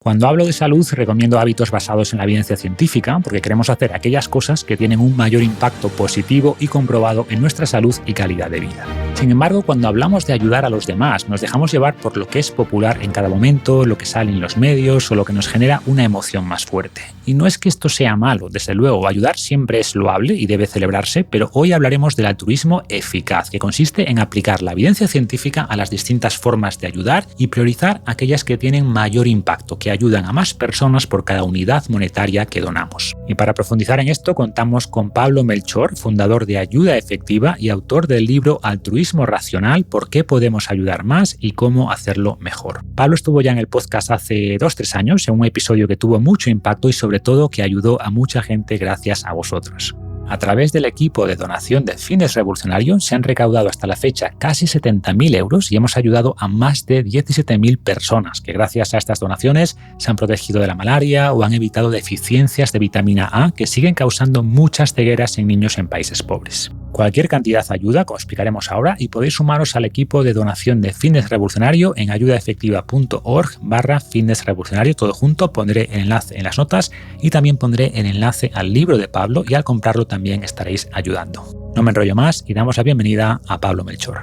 Cuando hablo de salud, recomiendo hábitos basados en la evidencia científica, porque queremos hacer aquellas cosas que tienen un mayor impacto positivo y comprobado en nuestra salud y calidad de vida. Sin embargo, cuando hablamos de ayudar a los demás, nos dejamos llevar por lo que es popular en cada momento, lo que sale en los medios o lo que nos genera una emoción más fuerte. Y no es que esto sea malo, desde luego, ayudar siempre es loable y debe celebrarse, pero hoy hablaremos del altruismo eficaz, que consiste en aplicar la evidencia científica a las distintas formas de ayudar y priorizar aquellas que tienen mayor impacto, que ayudan a más personas por cada unidad monetaria que donamos. Y para profundizar en esto contamos con Pablo Melchor, fundador de Ayuda Efectiva y autor del libro Altruismo Racional, ¿por qué podemos ayudar más y cómo hacerlo mejor? Pablo estuvo ya en el podcast hace 2-3 años en un episodio que tuvo mucho impacto y sobre todo que ayudó a mucha gente gracias a vosotros. A través del equipo de donación de Fitness Revolucionario se han recaudado hasta la fecha casi 70.000 euros y hemos ayudado a más de 17.000 personas que gracias a estas donaciones se han protegido de la malaria o han evitado deficiencias de vitamina A que siguen causando muchas cegueras en niños en países pobres. Cualquier cantidad ayuda, como explicaremos ahora, y podéis sumaros al equipo de donación de Fitness Revolucionario en ayudaefectiva.org/Fitness Revolucionario, todo junto. Pondré el enlace en las notas y también pondré el enlace al libro de Pablo y al comprarlo también estaréis ayudando. No me enrollo más y damos la bienvenida a Pablo Melchor.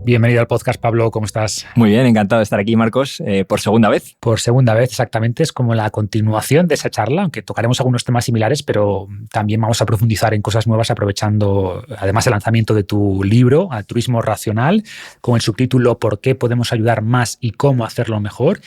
Bienvenido al podcast, Pablo, ¿cómo estás? Muy bien, encantado de estar aquí, Marcos, por segunda vez. Por segunda vez, exactamente, es como la continuación de esa charla, aunque tocaremos algunos temas similares, pero también vamos a profundizar en cosas nuevas aprovechando además el lanzamiento de tu libro, Altruismo Racional, con el subtítulo ¿Por qué podemos ayudar más y cómo hacerlo mejor?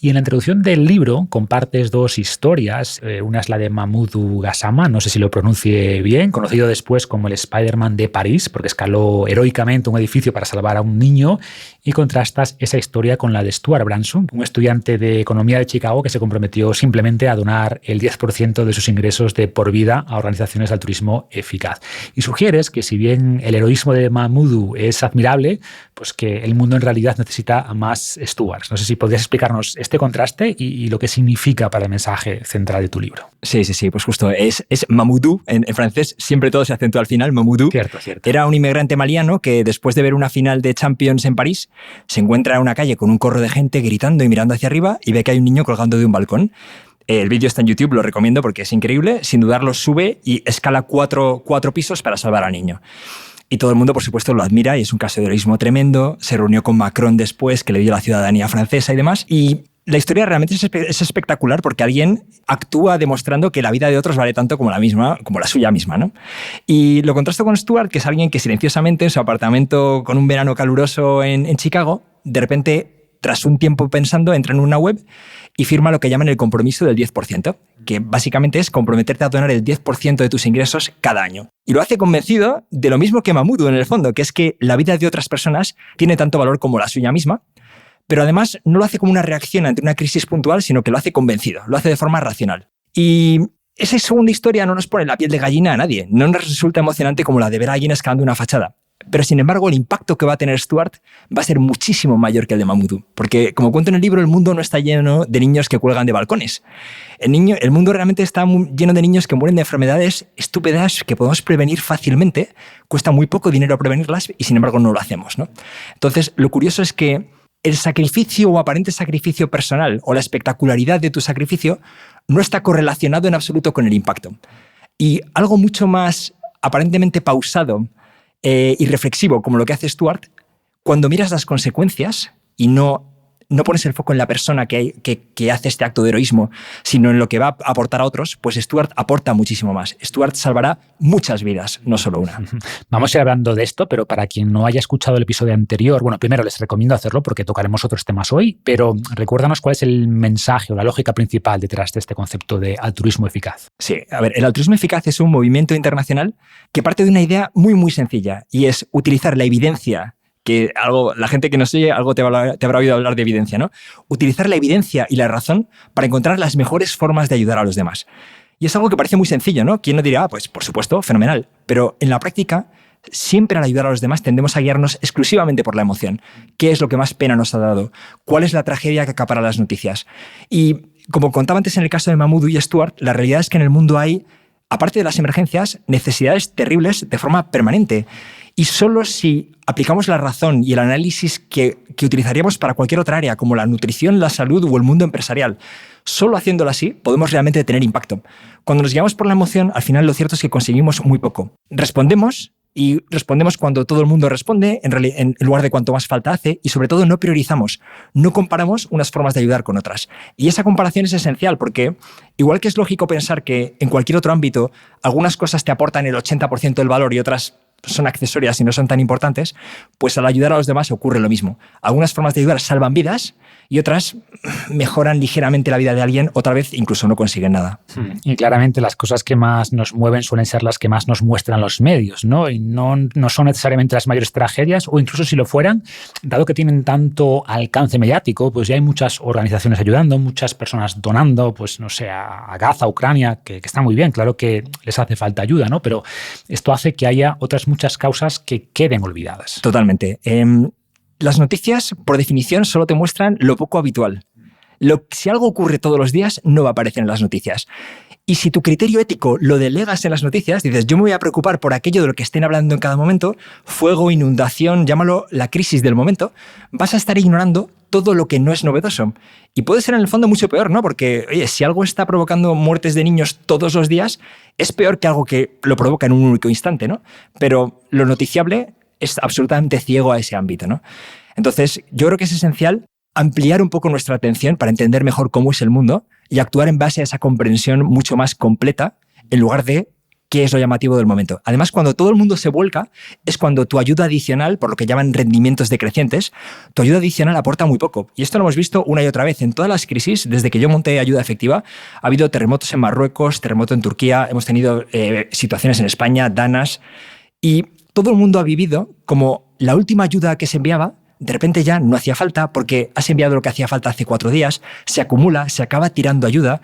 Y en la introducción del libro compartes dos historias, una es la de Mamoudou Gassama, no sé si lo pronuncie bien, conocido después como el Spider-Man de París, porque escaló heroicamente un edificio para salvar a un niño, y contrastas esa historia con la de Stuart Branson, un estudiante de economía de Chicago que se comprometió simplemente a donar el 10% de sus ingresos de por vida a organizaciones de altruismo eficaz. Y sugieres que si bien el heroísmo de Mamoudou es admirable, pues que el mundo en realidad necesita a más Stuarts. No sé si podrías explicarnos este contraste y lo que significa para el mensaje central de tu libro. Sí, pues justo, es Mamoudou, en francés siempre todo se acentúa al final, Mamoudou. Cierto. Era un inmigrante maliano que después de ver una final de Champions en París, se encuentra en una calle con un corro de gente gritando y mirando hacia arriba y ve que hay un niño colgando de un balcón. El vídeo está en YouTube, lo recomiendo porque es increíble. Sin dudarlo, sube y escala cuatro pisos para salvar al niño. Y todo el mundo, por supuesto, lo admira y es un caso de heroísmo tremendo. Se reunió con Macron después, que le dio la ciudadanía francesa y demás. Y la historia realmente es espectacular porque alguien actúa demostrando que la vida de otros vale tanto como la suya misma, ¿no? Y lo contrasto con Stuart, que es alguien que silenciosamente en su apartamento con un verano caluroso en Chicago, de repente, tras un tiempo pensando, entra en una web y firma lo que llaman el compromiso del 10%, que básicamente es comprometerte a donar el 10% de tus ingresos cada año. Y lo hace convencido de lo mismo que Mamoudou en el fondo, que es que la vida de otras personas tiene tanto valor como la suya misma, pero además no lo hace como una reacción ante una crisis puntual, sino que lo hace convencido, lo hace de forma racional. Y esa segunda historia no nos pone la piel de gallina a nadie, no nos resulta emocionante como la de ver a alguien escalando una fachada. Pero sin embargo, el impacto que va a tener Stuart va a ser muchísimo mayor que el de Mamoudou. Porque, como cuento en el libro, el mundo no está lleno de niños que cuelgan de balcones. El mundo realmente está lleno de niños que mueren de enfermedades estúpidas que podemos prevenir fácilmente. Cuesta muy poco dinero prevenirlas y, sin embargo, no lo hacemos, ¿no? Entonces, lo curioso es que el sacrificio o aparente sacrificio personal o la espectacularidad de tu sacrificio no está correlacionado en absoluto con el impacto. Y algo mucho más aparentemente pausado y reflexivo, como lo que hace Stuart, cuando miras las consecuencias y no pones el foco en la persona que hace este acto de heroísmo, sino en lo que va a aportar a otros, pues Stuart aporta muchísimo más. Stuart salvará muchas vidas, no solo una. Vamos a ir hablando de esto, pero para quien no haya escuchado el episodio anterior, bueno, primero les recomiendo hacerlo porque tocaremos otros temas hoy, pero recuérdanos cuál es el mensaje o la lógica principal detrás de este concepto de altruismo eficaz. Sí, a ver, el altruismo eficaz es un movimiento internacional que parte de una idea muy, muy sencilla y es utilizar la evidencia, que la gente que nos oye te habrá oído hablar de evidencia, ¿no? Utilizar la evidencia y la razón para encontrar las mejores formas de ayudar a los demás. Y es algo que parece muy sencillo, ¿no? ¿Quién no dirá? Pues por supuesto, fenomenal. Pero en la práctica, siempre al ayudar a los demás tendemos a guiarnos exclusivamente por la emoción. ¿Qué es lo que más pena nos ha dado? ¿Cuál es la tragedia que acapara las noticias? Y como contaba antes en el caso de Mamoudou y Stuart, la realidad es que en el mundo hay, aparte de las emergencias, necesidades terribles de forma permanente. Y solo si aplicamos la razón y el análisis que utilizaríamos para cualquier otra área, como la nutrición, la salud o el mundo empresarial, solo haciéndolo así podemos realmente tener impacto. Cuando nos guiamos por la emoción, al final lo cierto es que conseguimos muy poco. Respondemos cuando todo el mundo responde, en lugar de cuanto más falta hace, y sobre todo no priorizamos, no comparamos unas formas de ayudar con otras. Y esa comparación es esencial porque, igual que es lógico pensar que en cualquier otro ámbito algunas cosas te aportan el 80% del valor y otras son accesorias y no son tan importantes, pues al ayudar a los demás ocurre lo mismo. Algunas formas de ayudar salvan vidas y otras mejoran ligeramente la vida de alguien, otra vez incluso no consiguen nada. Y claramente las cosas que más nos mueven suelen ser las que más nos muestran los medios, ¿no? Y no son necesariamente las mayores tragedias, o incluso si lo fueran, dado que tienen tanto alcance mediático, pues ya hay muchas organizaciones ayudando, muchas personas donando, pues no sé, a Gaza, a Ucrania, que está muy bien, claro que les hace falta ayuda, ¿no? Pero esto hace que haya otras muchas causas que queden olvidadas. Totalmente. Las noticias, por definición, solo te muestran lo poco habitual. Si algo ocurre todos los días, no va a aparecer en las noticias. Y si tu criterio ético lo delegas en las noticias, dices, yo me voy a preocupar por aquello de lo que estén hablando en cada momento, fuego, inundación, llámalo la crisis del momento, vas a estar ignorando todo lo que no es novedoso. Y puede ser en el fondo mucho peor, ¿no? Porque, oye, si algo está provocando muertes de niños todos los días, es peor que algo que lo provoca en un único instante, ¿no? Pero lo noticiable es absolutamente ciego a ese ámbito, ¿no? Entonces, yo creo que es esencial ampliar un poco nuestra atención para entender mejor cómo es el mundo y actuar en base a esa comprensión mucho más completa en lugar de qué es lo llamativo del momento. Además, cuando todo el mundo se vuelca, es cuando tu ayuda adicional, por lo que llaman rendimientos decrecientes, tu ayuda adicional aporta muy poco. Y esto lo hemos visto una y otra vez en todas las crisis. Desde que yo monté Ayuda Efectiva, ha habido terremotos en Marruecos, terremoto en Turquía, hemos tenido situaciones en España, danas, y todo el mundo ha vivido como la última ayuda que se enviaba de repente ya no hacía falta porque has enviado lo que hacía falta hace 4 días, se acumula, se acaba tirando ayuda.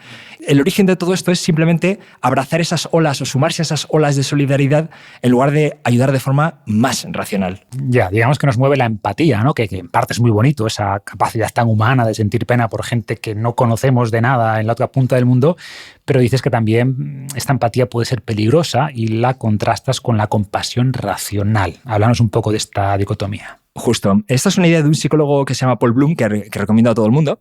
El origen de todo esto es simplemente abrazar esas olas o sumarse a esas olas de solidaridad en lugar de ayudar de forma más racional. Ya, digamos que nos mueve la empatía, ¿no? Que en parte es muy bonito, esa capacidad tan humana de sentir pena por gente que no conocemos de nada en la otra punta del mundo, pero dices que también esta empatía puede ser peligrosa y la contrastas con la compasión racional. Háblanos un poco de esta dicotomía. Justo. Esta es una idea de un psicólogo que se llama Paul Bloom, que recomiendo a todo el mundo.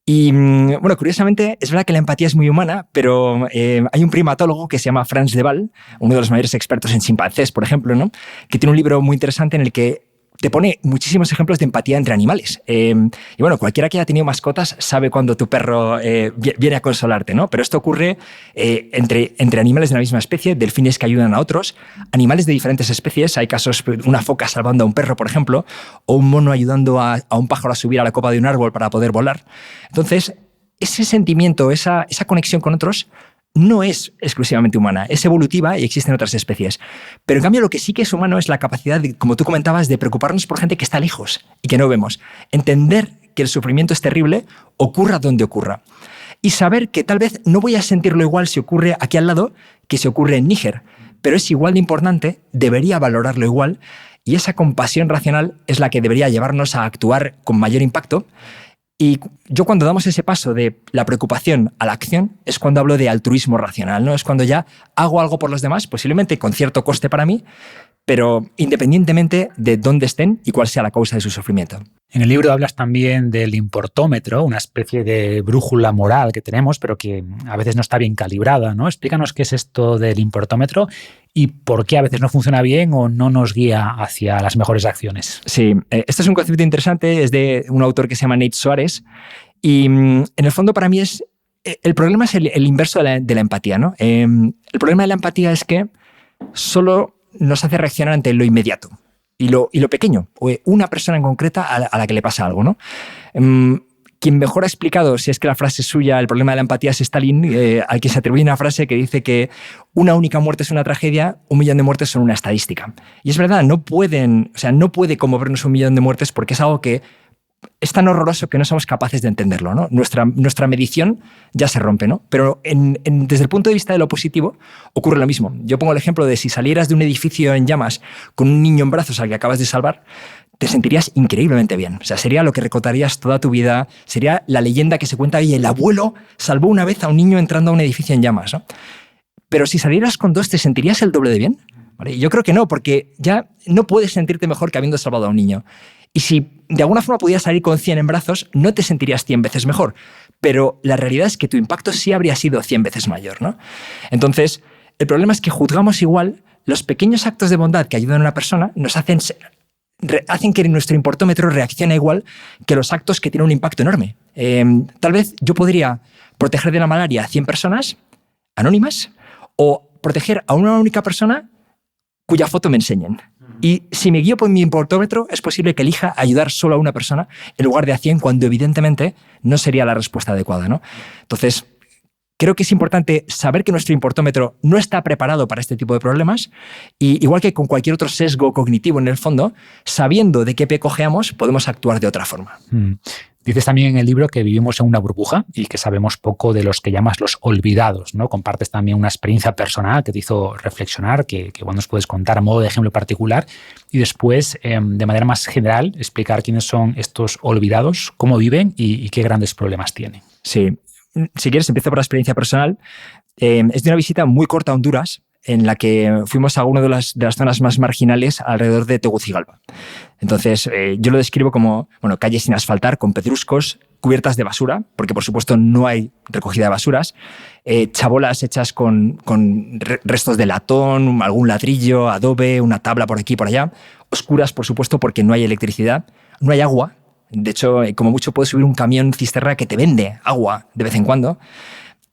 Y, bueno, curiosamente, es verdad que la empatía es muy humana, pero hay un primatólogo que se llama Frans de Waal, uno de los mayores expertos en chimpancés, por ejemplo, ¿no? Que tiene un libro muy interesante en el que te pone muchísimos ejemplos de empatía entre animales. Y bueno, cualquiera que haya tenido mascotas sabe cuando tu perro viene a consolarte, ¿no? Pero esto ocurre entre animales de la misma especie, delfines que ayudan a otros, animales de diferentes especies. Hay casos, una foca salvando a un perro, por ejemplo, o un mono ayudando a un pájaro a subir a la copa de un árbol para poder volar. Entonces, ese sentimiento, esa conexión con otros, no es exclusivamente humana, es evolutiva y existen otras especies. Pero en cambio lo que sí que es humano es la capacidad, como tú comentabas, de preocuparnos por gente que está lejos y que no vemos. Entender que el sufrimiento es terrible, ocurra donde ocurra. Y saber que tal vez no voy a sentirlo igual si ocurre aquí al lado que si ocurre en Níger, pero es igual de importante, debería valorarlo igual, y esa compasión racional es la que debería llevarnos a actuar con mayor impacto. Y yo cuando damos ese paso de la preocupación a la acción es cuando hablo de altruismo racional, ¿no? Es cuando ya hago algo por los demás, posiblemente con cierto coste para mí, pero independientemente de dónde estén y cuál sea la causa de su sufrimiento. En el libro hablas también del importómetro, una especie de brújula moral que tenemos, pero que a veces no está bien calibrada, ¿no? Explícanos qué es esto del importómetro y por qué a veces no funciona bien o no nos guía hacia las mejores acciones. Sí, este es un concepto interesante, es de un autor que se llama Nate Suárez y en el fondo para mí el problema es el inverso de la empatía, ¿no? El problema de la empatía es que solo nos hace reaccionar ante lo inmediato y lo pequeño, o una persona en concreta a la que le pasa algo, ¿no? Quien mejor ha explicado, si es que la frase es suya, el problema de la empatía es Stalin, al que se atribuye una frase que dice que una única muerte es una tragedia, 1 millón de muertes son una estadística. Y es verdad, no puede conmovernos 1 millón de muertes porque es algo que es tan horroroso que no somos capaces de entenderlo, ¿no? Nuestra medición ya se rompe, ¿no? Pero desde el punto de vista de lo positivo ocurre lo mismo. Yo pongo el ejemplo de si salieras de un edificio en llamas con un niño en brazos al que acabas de salvar, te sentirías increíblemente bien. O sea, sería lo que recordarías toda tu vida, sería la leyenda que se cuenta y el abuelo salvó una vez a un niño entrando a un edificio en llamas, ¿no? Pero si salieras con 2, ¿te sentirías el doble de bien? ¿vale? Yo creo que no, porque ya no puedes sentirte mejor que habiendo salvado a un niño. Y si de alguna forma pudieras salir con 100 en brazos, no te sentirías 100 veces mejor. Pero la realidad es que tu impacto sí habría sido 100 veces mayor, ¿no? Entonces, el problema es que juzgamos igual los pequeños actos de bondad que ayudan a una persona, nos hacen que nuestro importómetro reaccione igual que los actos que tienen un impacto enorme. Tal vez yo podría proteger de la malaria a 100 personas anónimas o proteger a una única persona cuya foto me enseñen. Y si me guío por mi importómetro, es posible que elija ayudar solo a una persona en lugar de a 100, cuando evidentemente no sería la respuesta adecuada, ¿no? Entonces, creo que es importante saber que nuestro importómetro no está preparado para este tipo de problemas, y igual que con cualquier otro sesgo cognitivo en el fondo, sabiendo de qué pie cojeamos, podemos actuar de otra forma. Dices también en el libro que vivimos en una burbuja y que sabemos poco de los que llamas los olvidados, ¿no? Compartes también una experiencia personal que te hizo reflexionar, que nos puedes contar a modo de ejemplo particular, y después, de manera más general, explicar quiénes son estos olvidados, cómo viven y qué grandes problemas tienen. Sí. Si quieres, empiezo por la experiencia personal. Es de una visita muy corta a Honduras, en la que fuimos a una de las zonas más marginales alrededor de Tegucigalpa. Entonces, yo lo describo como calles sin asfaltar, con pedruscos, cubiertas de basura, porque por supuesto no hay recogida de basuras, chabolas hechas con restos de latón, algún ladrillo, adobe, una tabla por aquí y por allá, oscuras por supuesto porque no hay electricidad, no hay agua. De hecho, como mucho puedes subir un camión cisterna que te vende agua de vez en cuando.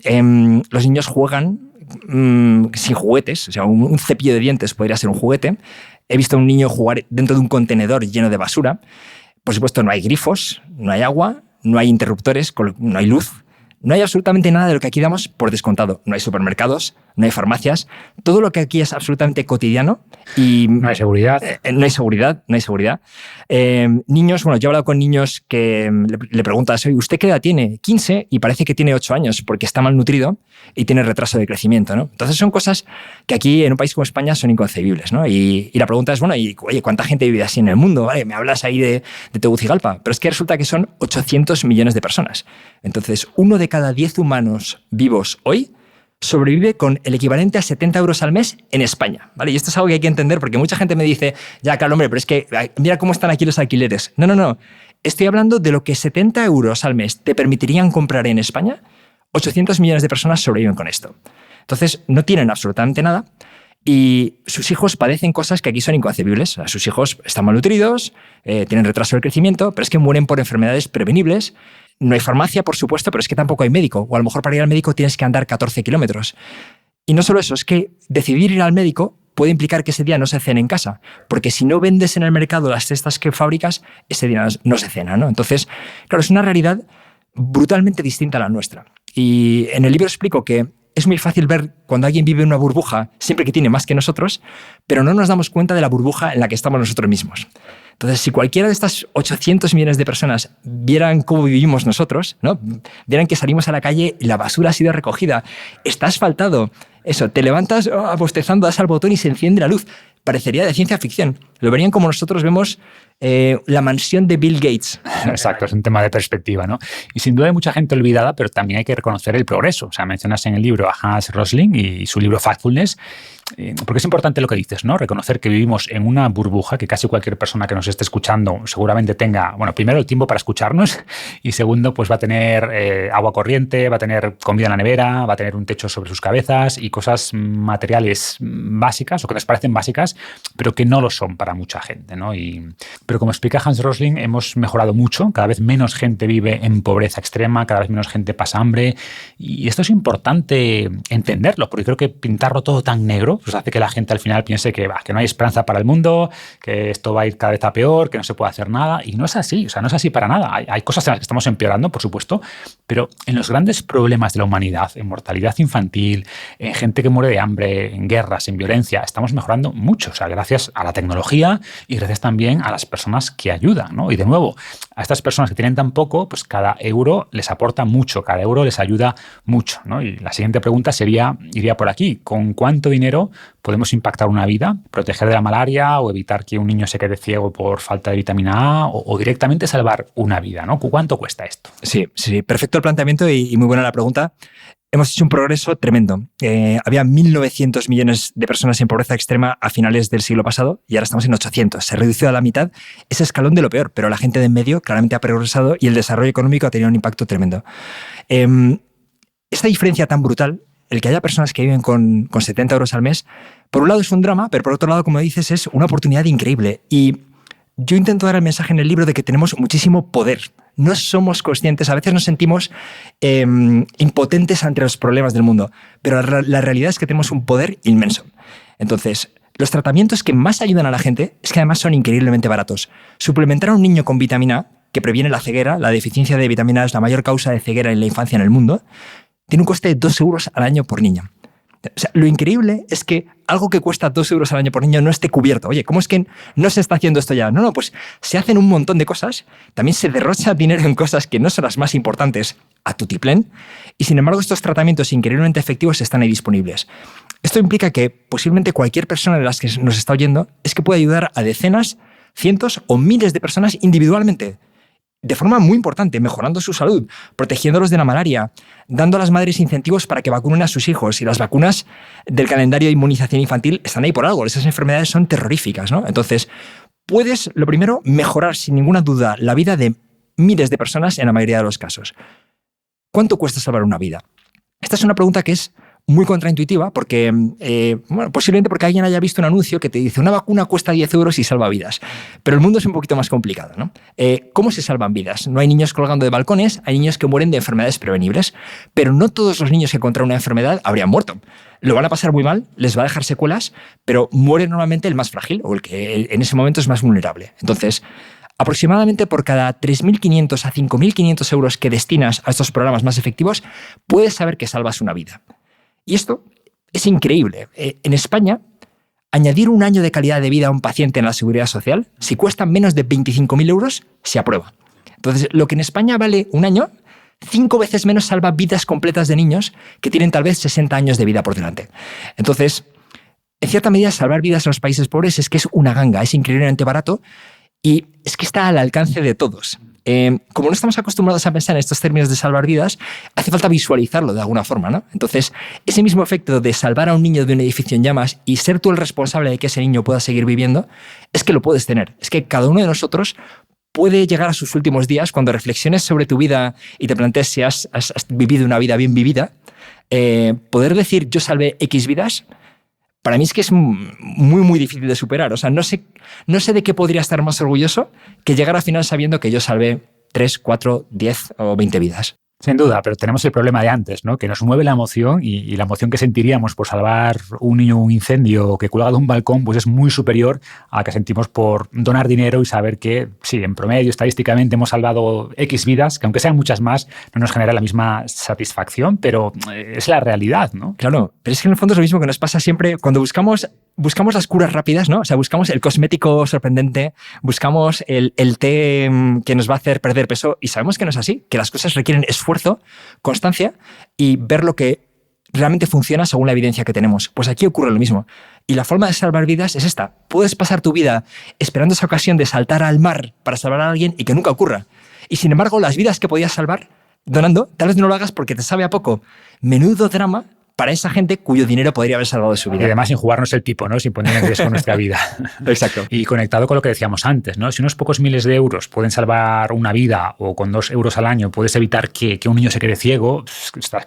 Los niños juegan sin juguetes, o sea, un cepillo de dientes podría ser un juguete. He visto a un niño jugar dentro de un contenedor lleno de basura. Por supuesto, no hay grifos, no hay agua, no hay interruptores, no hay luz. No hay absolutamente nada de lo que aquí damos por descontado. No hay supermercados, no hay farmacias. Todo lo que aquí es absolutamente cotidiano. Y no hay seguridad. No hay seguridad. Niños, yo he hablado con niños que le preguntas, oye, ¿usted qué edad tiene? 15, y parece que tiene 8 años porque está malnutrido y tiene retraso de crecimiento, ¿no? Entonces son cosas que aquí en un país como España son inconcebibles, ¿no? Y la pregunta es, oye, ¿cuánta gente vive así en el mundo? ¿Vale? Me hablas ahí de Tegucigalpa, pero es que resulta que son 800 millones de personas. Entonces, 1 de cada 10 humanos vivos hoy sobrevive con el equivalente a 70 euros al mes en España, ¿vale? Y esto es algo que hay que entender, porque mucha gente me dice, ya, claro, hombre, pero es que mira cómo están aquí los alquileres. No. Estoy hablando de lo que 70 euros al mes te permitirían comprar en España. 800 millones de personas sobreviven con esto. Entonces, no tienen absolutamente nada y sus hijos padecen cosas que aquí son inconcebibles. Sus hijos están malnutridos, tienen retraso del crecimiento, pero es que mueren por enfermedades prevenibles. No hay farmacia, por supuesto, pero es que tampoco hay médico. O a lo mejor para ir al médico tienes que andar 14 kilómetros. Y no solo eso, es que decidir ir al médico puede implicar que ese día no se cene en casa. Porque si no vendes en el mercado las cestas que fabricas, ese día no se cena, ¿no? Entonces, claro, es una realidad brutalmente distinta a la nuestra. Y en el libro explico que es muy fácil ver cuando alguien vive en una burbuja siempre que tiene más que nosotros, pero no nos damos cuenta de la burbuja en la que estamos nosotros mismos. Entonces, si cualquiera de estas 800 millones de personas vieran cómo vivimos nosotros, ¿no? Vieran que salimos a la calle y la basura ha sido recogida, está asfaltado, eso, te levantas bostezando, das al botón y se enciende la luz. Parecería de ciencia ficción. Lo verían como nosotros vemos la mansión de Bill Gates. Exacto, es un tema de perspectiva, ¿no? Y sin duda hay mucha gente olvidada, pero también hay que reconocer el progreso. O sea, mencionas en el libro a Hans Rosling y su libro Factfulness, porque es importante lo que dices, ¿no? Reconocer que vivimos en una burbuja, que casi cualquier persona que nos esté escuchando seguramente tenga, primero el tiempo para escucharnos y segundo, pues va a tener agua corriente, va a tener comida en la nevera, va a tener un techo sobre sus cabezas y cosas materiales básicas o que nos parecen básicas, pero que no lo son para mucha gente, ¿no? Pero como explica Hans Rosling, hemos mejorado mucho, cada vez menos gente vive en pobreza extrema, cada vez menos gente pasa hambre y esto es importante entenderlo, porque creo que pintarlo todo tan negro pues hace que la gente al final piense que no hay esperanza para el mundo, que esto va a ir cada vez a peor, que no se puede hacer nada. Y no es así, no es así para nada. Hay cosas en las que estamos empeorando, por supuesto, pero en los grandes problemas de la humanidad, en mortalidad infantil, en gente que muere de hambre, en guerras, en violencia, estamos mejorando mucho. O sea, gracias a la tecnología y gracias también a las personas que ayudan, ¿no? Y de nuevo, a estas personas que tienen tan poco, pues cada euro les aporta mucho, cada euro les ayuda mucho, ¿no? Y la siguiente pregunta iría por aquí. ¿Con cuánto dinero podemos impactar una vida, proteger de la malaria o evitar que un niño se quede ciego por falta de vitamina A o directamente salvar una vida, ¿no? ¿Cuánto cuesta esto? Sí, perfecto el planteamiento y muy buena la pregunta. hemos hecho un progreso tremendo. Había 1.900 millones de personas en pobreza extrema a finales del siglo pasado y ahora estamos en 800. Se ha reducido a la mitad ese escalón de lo peor, pero la gente de en medio claramente ha progresado y el desarrollo económico ha tenido un impacto tremendo. Esta diferencia tan brutal, el que haya personas que viven con 70 euros al mes, por un lado es un drama, pero por otro lado, como dices, es una oportunidad increíble. Y yo intento dar el mensaje en el libro de que tenemos muchísimo poder. No somos conscientes, a veces nos sentimos impotentes ante los problemas del mundo, pero la realidad es que tenemos un poder inmenso. Entonces, los tratamientos que más ayudan a la gente es que además son increíblemente baratos. Suplementar a un niño con vitamina A, que previene la ceguera, la deficiencia de vitamina A es la mayor causa de ceguera en la infancia en el mundo, tiene un coste de 2 euros al año por niño. O sea, lo increíble es que algo que cuesta 2 euros al año por niño no esté cubierto. Oye, ¿cómo es que no se está haciendo esto ya? No, pues se hacen un montón de cosas. También se derrocha dinero en cosas que no son las más importantes a tutiplén. Y sin embargo, estos tratamientos increíblemente efectivos están ahí disponibles. Esto implica que posiblemente cualquier persona de las que nos está oyendo es que puede ayudar a decenas, cientos o miles de personas individualmente, de forma muy importante, mejorando su salud, protegiéndolos de la malaria, dando a las madres incentivos para que vacunen a sus hijos. Y las vacunas del calendario de inmunización infantil están ahí por algo. Esas enfermedades son terroríficas, ¿no? Entonces, puedes, lo primero, mejorar sin ninguna duda la vida de miles de personas en la mayoría de los casos. ¿Cuánto cuesta salvar una vida? Esta es una pregunta que es muy contraintuitiva porque, posiblemente porque alguien haya visto un anuncio que te dice una vacuna cuesta 10 euros y salva vidas. Pero el mundo es un poquito más complicado, ¿no? ¿Cómo se salvan vidas? No hay niños colgando de balcones, hay niños que mueren de enfermedades prevenibles, pero no todos los niños que contraen una enfermedad habrían muerto. Lo van a pasar muy mal, les va a dejar secuelas, pero muere normalmente el más frágil o el que en ese momento es más vulnerable. Entonces, aproximadamente por cada 3.500 a 5.500 euros que destinas a estos programas más efectivos, puedes saber que salvas una vida. Y esto es increíble. En España, añadir un año de calidad de vida a un paciente en la Seguridad Social, si cuesta menos de 25.000 euros, se aprueba. Entonces, lo que en España vale un año, 5 veces menos salva vidas completas de niños que tienen tal vez 60 años de vida por delante. Entonces, en cierta medida, salvar vidas en los países pobres es que es una ganga, es increíblemente barato y es que está al alcance de todos. Como no estamos acostumbrados a pensar en estos términos de salvar vidas, hace falta visualizarlo de alguna forma, ¿no? Entonces, ese mismo efecto de salvar a un niño de un edificio en llamas y ser tú el responsable de que ese niño pueda seguir viviendo, es que lo puedes tener. Es que cada uno de nosotros puede llegar a sus últimos días cuando reflexiones sobre tu vida y te plantees si has vivido una vida bien vivida, poder decir yo salvé X vidas, para mí es que es muy, muy difícil de superar. O sea, no sé de qué podría estar más orgulloso que llegar al final sabiendo que yo salvé 3, 4, 10 o 20 vidas. Sin duda, pero tenemos el problema de antes, ¿no? Que nos mueve la emoción y la emoción que sentiríamos por salvar un niño un incendio que cuelga de un balcón, pues es muy superior a la que sentimos por donar dinero y saber que, sí, en promedio, estadísticamente hemos salvado X vidas, que aunque sean muchas más, no nos genera la misma satisfacción, pero es la realidad, ¿no? Claro, pero es que en el fondo es lo mismo que nos pasa siempre cuando buscamos las curas rápidas, ¿no? O sea, buscamos el cosmético sorprendente, buscamos el té que nos va a hacer perder peso y sabemos que no es así, que las cosas requieren esfuerzo, constancia y ver lo que realmente funciona según la evidencia que tenemos. Pues aquí ocurre lo mismo. Y la forma de salvar vidas es esta. Puedes pasar tu vida esperando esa ocasión de saltar al mar para salvar a alguien y que nunca ocurra. Y sin embargo, las vidas que podías salvar donando, tal vez no lo hagas porque te sabe a poco. Menudo drama para esa gente cuyo dinero podría haber salvado de su vida. Y además sin jugarnos el tipo, ¿no? Sin poner en riesgo nuestra vida. Exacto. Y conectado con lo que decíamos antes, ¿no? Si unos pocos miles de euros pueden salvar una vida o con 2 euros al año puedes evitar que un niño se quede ciego,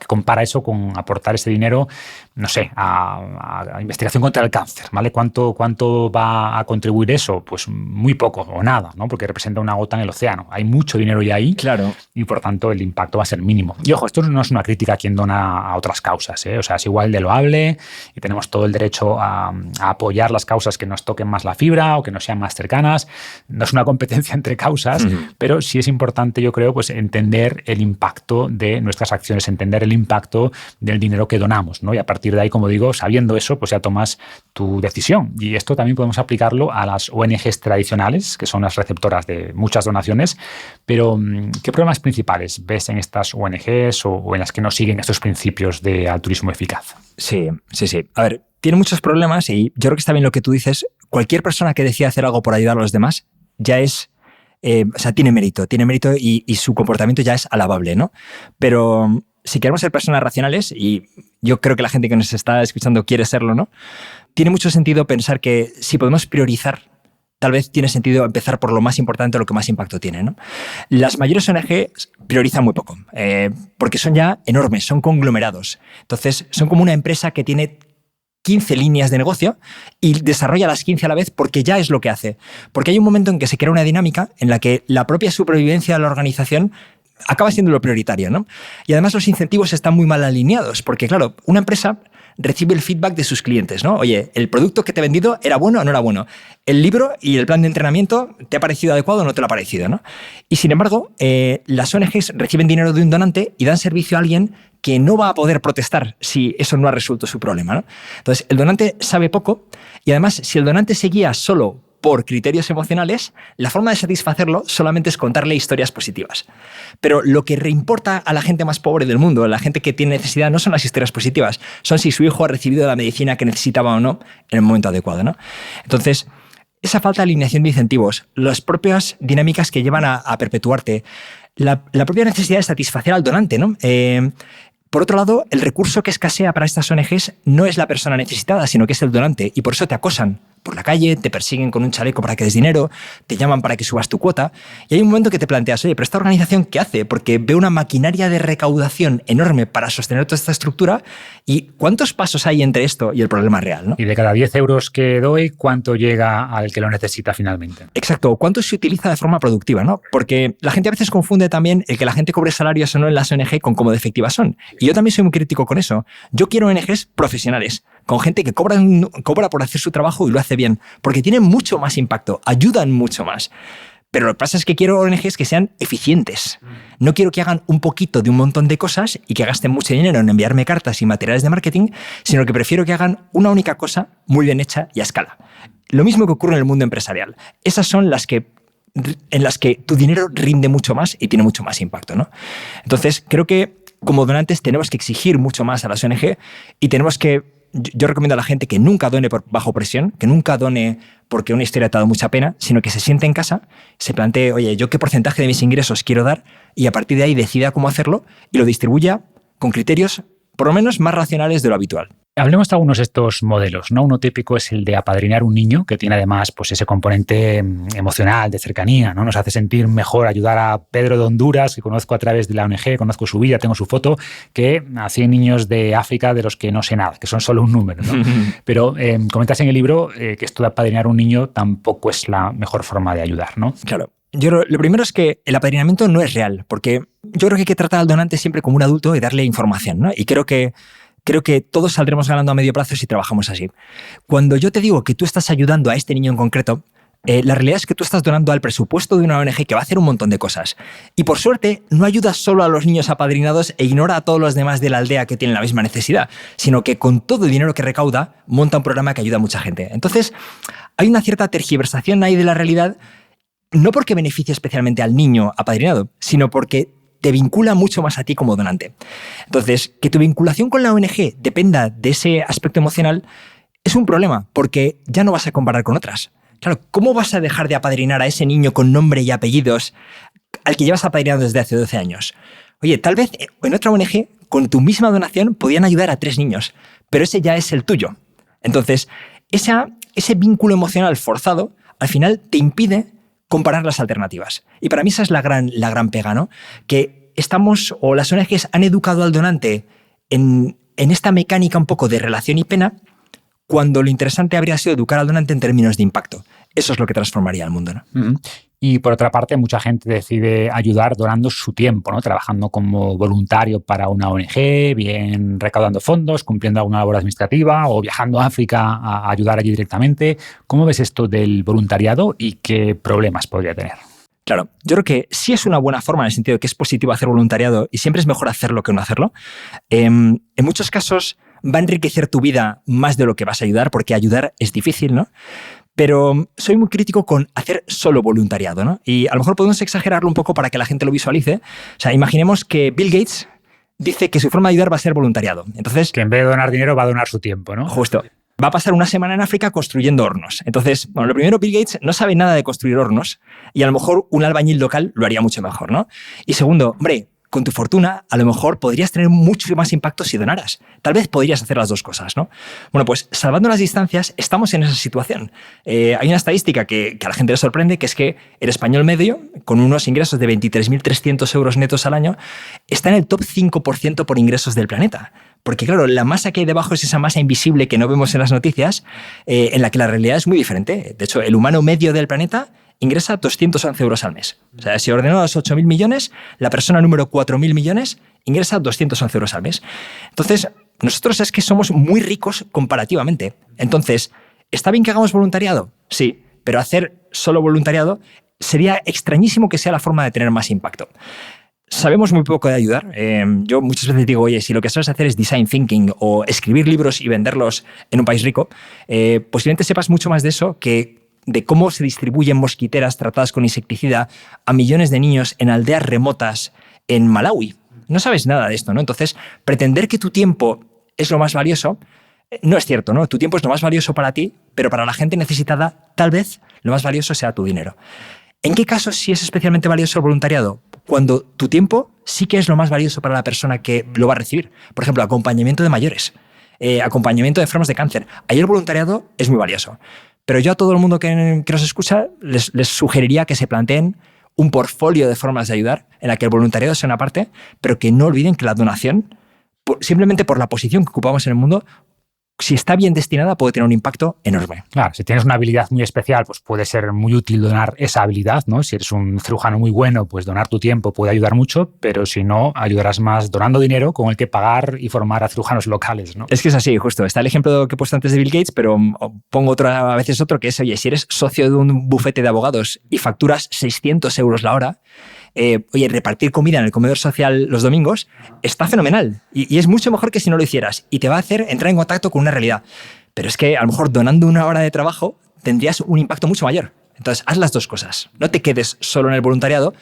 compara eso con aportar ese dinero, no sé, a investigación contra el cáncer, ¿vale? ¿Cuánto va a contribuir eso? Pues muy poco o nada, ¿no? Porque representa una gota en el océano. Hay mucho dinero ya ahí. Claro. Y por tanto el impacto va a ser mínimo. Y ojo, esto no es una crítica a quien dona a otras causas, ¿eh? O sea, es igual de loable y tenemos todo el derecho a apoyar las causas que nos toquen más la fibra o que nos sean más cercanas. No es una competencia entre causas, pero sí es importante, yo creo, pues entender el impacto de nuestras acciones, entender el impacto del dinero que donamos, ¿no? Y a partir de ahí, como digo, sabiendo eso, pues ya tomas tu decisión. Y esto también podemos aplicarlo a las ONGs tradicionales, que son las receptoras de muchas donaciones. Pero, ¿qué problemas principales ves en estas ONGs o en las que no siguen estos principios de altruismo eficaz? Sí. A ver, tiene muchos problemas y yo creo que está bien lo que tú dices. Cualquier persona que decida hacer algo por ayudar a los demás ya es, o sea, tiene mérito y su comportamiento ya es alabable, ¿no? Pero si queremos ser personas racionales, y yo creo que la gente que nos está escuchando quiere serlo, ¿no? Tiene mucho sentido pensar que si podemos priorizar, tal vez tiene sentido empezar por lo más importante, lo que más impacto tiene, ¿no? Las mayores ONG priorizan muy poco, porque son ya enormes, son conglomerados. Entonces, son como una empresa que tiene 15 líneas de negocio y desarrolla las 15 a la vez porque ya es lo que hace. Porque hay un momento en que se crea una dinámica en la que la propia supervivencia de la organización acaba siendo lo prioritario, ¿no? Y además los incentivos están muy mal alineados, porque claro, una empresa recibe el feedback de sus clientes, ¿no? Oye, ¿el producto que te he vendido era bueno o no era bueno? ¿El libro y el plan de entrenamiento te ha parecido adecuado o no te lo ha parecido, ¿no? Y sin embargo, las ONGs reciben dinero de un donante y dan servicio a alguien que no va a poder protestar si eso no ha resuelto su problema, ¿no? Entonces, el donante sabe poco y además, si el donante se guía solo por criterios emocionales, la forma de satisfacerlo solamente es contarle historias positivas. Pero lo que reimporta a la gente más pobre del mundo, a la gente que tiene necesidad, no son las historias positivas, son si su hijo ha recibido la medicina que necesitaba o no en el momento adecuado, ¿no? Entonces, esa falta de alineación de incentivos, las propias dinámicas que llevan a perpetuarte, la propia necesidad de satisfacer al donante, ¿no? Por otro lado, el recurso que escasea para estas ONGs no es la persona necesitada, sino que es el donante, y por eso te acosan por la calle, te persiguen con un chaleco para que des dinero, te llaman para que subas tu cuota, y hay un momento que te planteas, oye, pero ¿esta organización qué hace? Porque ve una maquinaria de recaudación enorme para sostener toda esta estructura, y ¿cuántos pasos hay entre esto y el problema real, ¿no? Y de cada 10 euros que doy, ¿cuánto llega al que lo necesita finalmente? Exacto, ¿cuánto se utiliza de forma productiva, ¿no? Porque la gente a veces confunde también el que la gente cobre salarios o no en las ONG con cómo de efectivas son. Y yo también soy muy crítico con eso. Yo quiero ONGs profesionales, con gente que cobra por hacer su trabajo y lo hace bien, porque tienen mucho más impacto, ayudan mucho más. Pero lo que pasa es que quiero ONGs que sean eficientes. No quiero que hagan un poquito de un montón de cosas y que gasten mucho dinero en enviarme cartas y materiales de marketing, sino que prefiero que hagan una única cosa muy bien hecha y a escala. Lo mismo que ocurre en el mundo empresarial. Esas son en las que tu dinero rinde mucho más y tiene mucho más impacto, ¿no? Entonces, creo que como donantes tenemos que exigir mucho más a las ONG y tenemos que... Yo recomiendo a la gente que nunca done bajo presión, que nunca done porque una historia te ha dado mucha pena, sino que se siente en casa, se plantee, oye, ¿yo qué porcentaje de mis ingresos quiero dar? Y a partir de ahí decida cómo hacerlo y lo distribuya con criterios por lo menos más racionales de lo habitual. Hablemos de algunos de estos modelos, ¿no? Uno típico es el de apadrinar un niño, que tiene además pues, ese componente emocional, de cercanía, ¿no? Nos hace sentir mejor ayudar a Pedro de Honduras, que conozco a través de la ONG, conozco su vida, tengo su foto, que a 100 niños de África de los que no sé nada, que son solo un número, ¿no? Pero comentas en el libro que esto de apadrinar un niño tampoco es la mejor forma de ayudar, ¿no? Claro. Lo primero es que el apadrinamiento no es real, porque yo creo que hay que tratar al donante siempre como un adulto y darle información, ¿no? Y creo que todos saldremos ganando a medio plazo si trabajamos así. Cuando yo te digo que tú estás ayudando a este niño en concreto, la realidad es que tú estás donando al presupuesto de una ONG que va a hacer un montón de cosas. Y por suerte, no ayudas solo a los niños apadrinados e ignora a todos los demás de la aldea que tienen la misma necesidad, sino que con todo el dinero que recauda, monta un programa que ayuda a mucha gente. Entonces, hay una cierta tergiversación ahí de la realidad, no porque beneficie especialmente al niño apadrinado, sino porque te vincula mucho más a ti como donante. Entonces, que tu vinculación con la ONG dependa de ese aspecto emocional es un problema, porque ya no vas a comparar con otras. Claro, ¿cómo vas a dejar de apadrinar a ese niño con nombre y apellidos al que llevas apadrinado desde hace 12 años? Oye, tal vez en otra ONG, con tu misma donación, podían ayudar a 3 niños, pero ese ya es el tuyo. Entonces, ese vínculo emocional forzado, al final te impide comparar las alternativas. Y para mí esa es la gran pega, ¿no? Que las ONGs han educado al donante en esta mecánica un poco de relación y pena, cuando lo interesante habría sido educar al donante en términos de impacto. Eso es lo que transformaría el mundo, ¿no? Uh-huh. Y por otra parte, mucha gente decide ayudar donando su tiempo, ¿no? Trabajando como voluntario para una ONG, bien recaudando fondos, cumpliendo alguna labor administrativa o viajando a África a ayudar allí directamente. ¿Cómo ves esto del voluntariado y qué problemas podría tener? Claro, yo creo que sí es una buena forma en el sentido de que es positivo hacer voluntariado y siempre es mejor hacerlo que no hacerlo. En muchos casos va a enriquecer tu vida más de lo que vas a ayudar, porque ayudar es difícil, ¿no? Pero soy muy crítico con hacer solo voluntariado, ¿no? Y a lo mejor podemos exagerarlo un poco para que la gente lo visualice. O sea, imaginemos que Bill Gates dice que su forma de ayudar va a ser voluntariado. Entonces, que en vez de donar dinero va a donar su tiempo, ¿no? Justo. Va a pasar una semana en África construyendo hornos. Entonces, bueno, lo primero, Bill Gates no sabe nada de construir hornos y a lo mejor un albañil local lo haría mucho mejor, ¿no? Y segundo, hombre, con tu fortuna, a lo mejor podrías tener mucho más impacto si donaras. Tal vez podrías hacer las dos cosas, ¿no? Bueno, pues salvando las distancias, estamos en esa situación. Hay una estadística que a la gente le sorprende, que es que el español medio, con unos ingresos de 23.300 euros netos al año, está en el top 5% por ingresos del planeta. Porque claro, la masa que hay debajo es esa masa invisible que no vemos en las noticias, en la que la realidad es muy diferente. De hecho, el humano medio del planeta ingresa 211 euros al mes. O sea, si ordenados 8.000 millones, la persona número 4.000 millones ingresa 211 euros al mes. Entonces, nosotros es que somos muy ricos comparativamente. Entonces, ¿está bien que hagamos voluntariado? Sí, pero hacer solo voluntariado sería extrañísimo que sea la forma de tener más impacto. Sabemos muy poco de ayudar. Yo muchas veces digo, oye, si lo que sabes hacer es design thinking o escribir libros y venderlos en un país rico, posiblemente sepas mucho más de eso que de cómo se distribuyen mosquiteras tratadas con insecticida a millones de niños en aldeas remotas en Malawi. No sabes nada de esto, ¿no? Entonces, pretender que tu tiempo es lo más valioso no es cierto, ¿no? Tu tiempo es lo más valioso para ti, pero para la gente necesitada, tal vez lo más valioso sea tu dinero. ¿En qué casos sí es especialmente valioso el voluntariado? Cuando tu tiempo sí que es lo más valioso para la persona que lo va a recibir. Por ejemplo, acompañamiento de mayores, acompañamiento de enfermos de cáncer. Ahí el voluntariado es muy valioso. Pero yo a todo el mundo que nos escucha les sugeriría que se planteen un portfolio de formas de ayudar en la que el voluntariado sea una parte, pero que no olviden que la donación, simplemente por la posición que ocupamos en el mundo, si está bien destinada, puede tener un impacto enorme. Claro, si tienes una habilidad muy especial, pues puede ser muy útil donar esa habilidad, ¿no? Si eres un cirujano muy bueno, pues donar tu tiempo puede ayudar mucho, pero si no, ayudarás más donando dinero con el que pagar y formar a cirujanos locales, ¿no? Es que es así, justo. Está el ejemplo que he puesto antes de Bill Gates, pero pongo a veces otro, que es, oye, si eres socio de un bufete de abogados y facturas 600 euros la hora, oye, repartir comida en el comedor social los domingos está fenomenal y es mucho mejor que si no lo hicieras y te va a hacer entrar en contacto con una realidad. Pero es que a lo mejor donando una hora de trabajo tendrías un impacto mucho mayor. Entonces, haz las dos cosas. No te quedes solo en el voluntariado,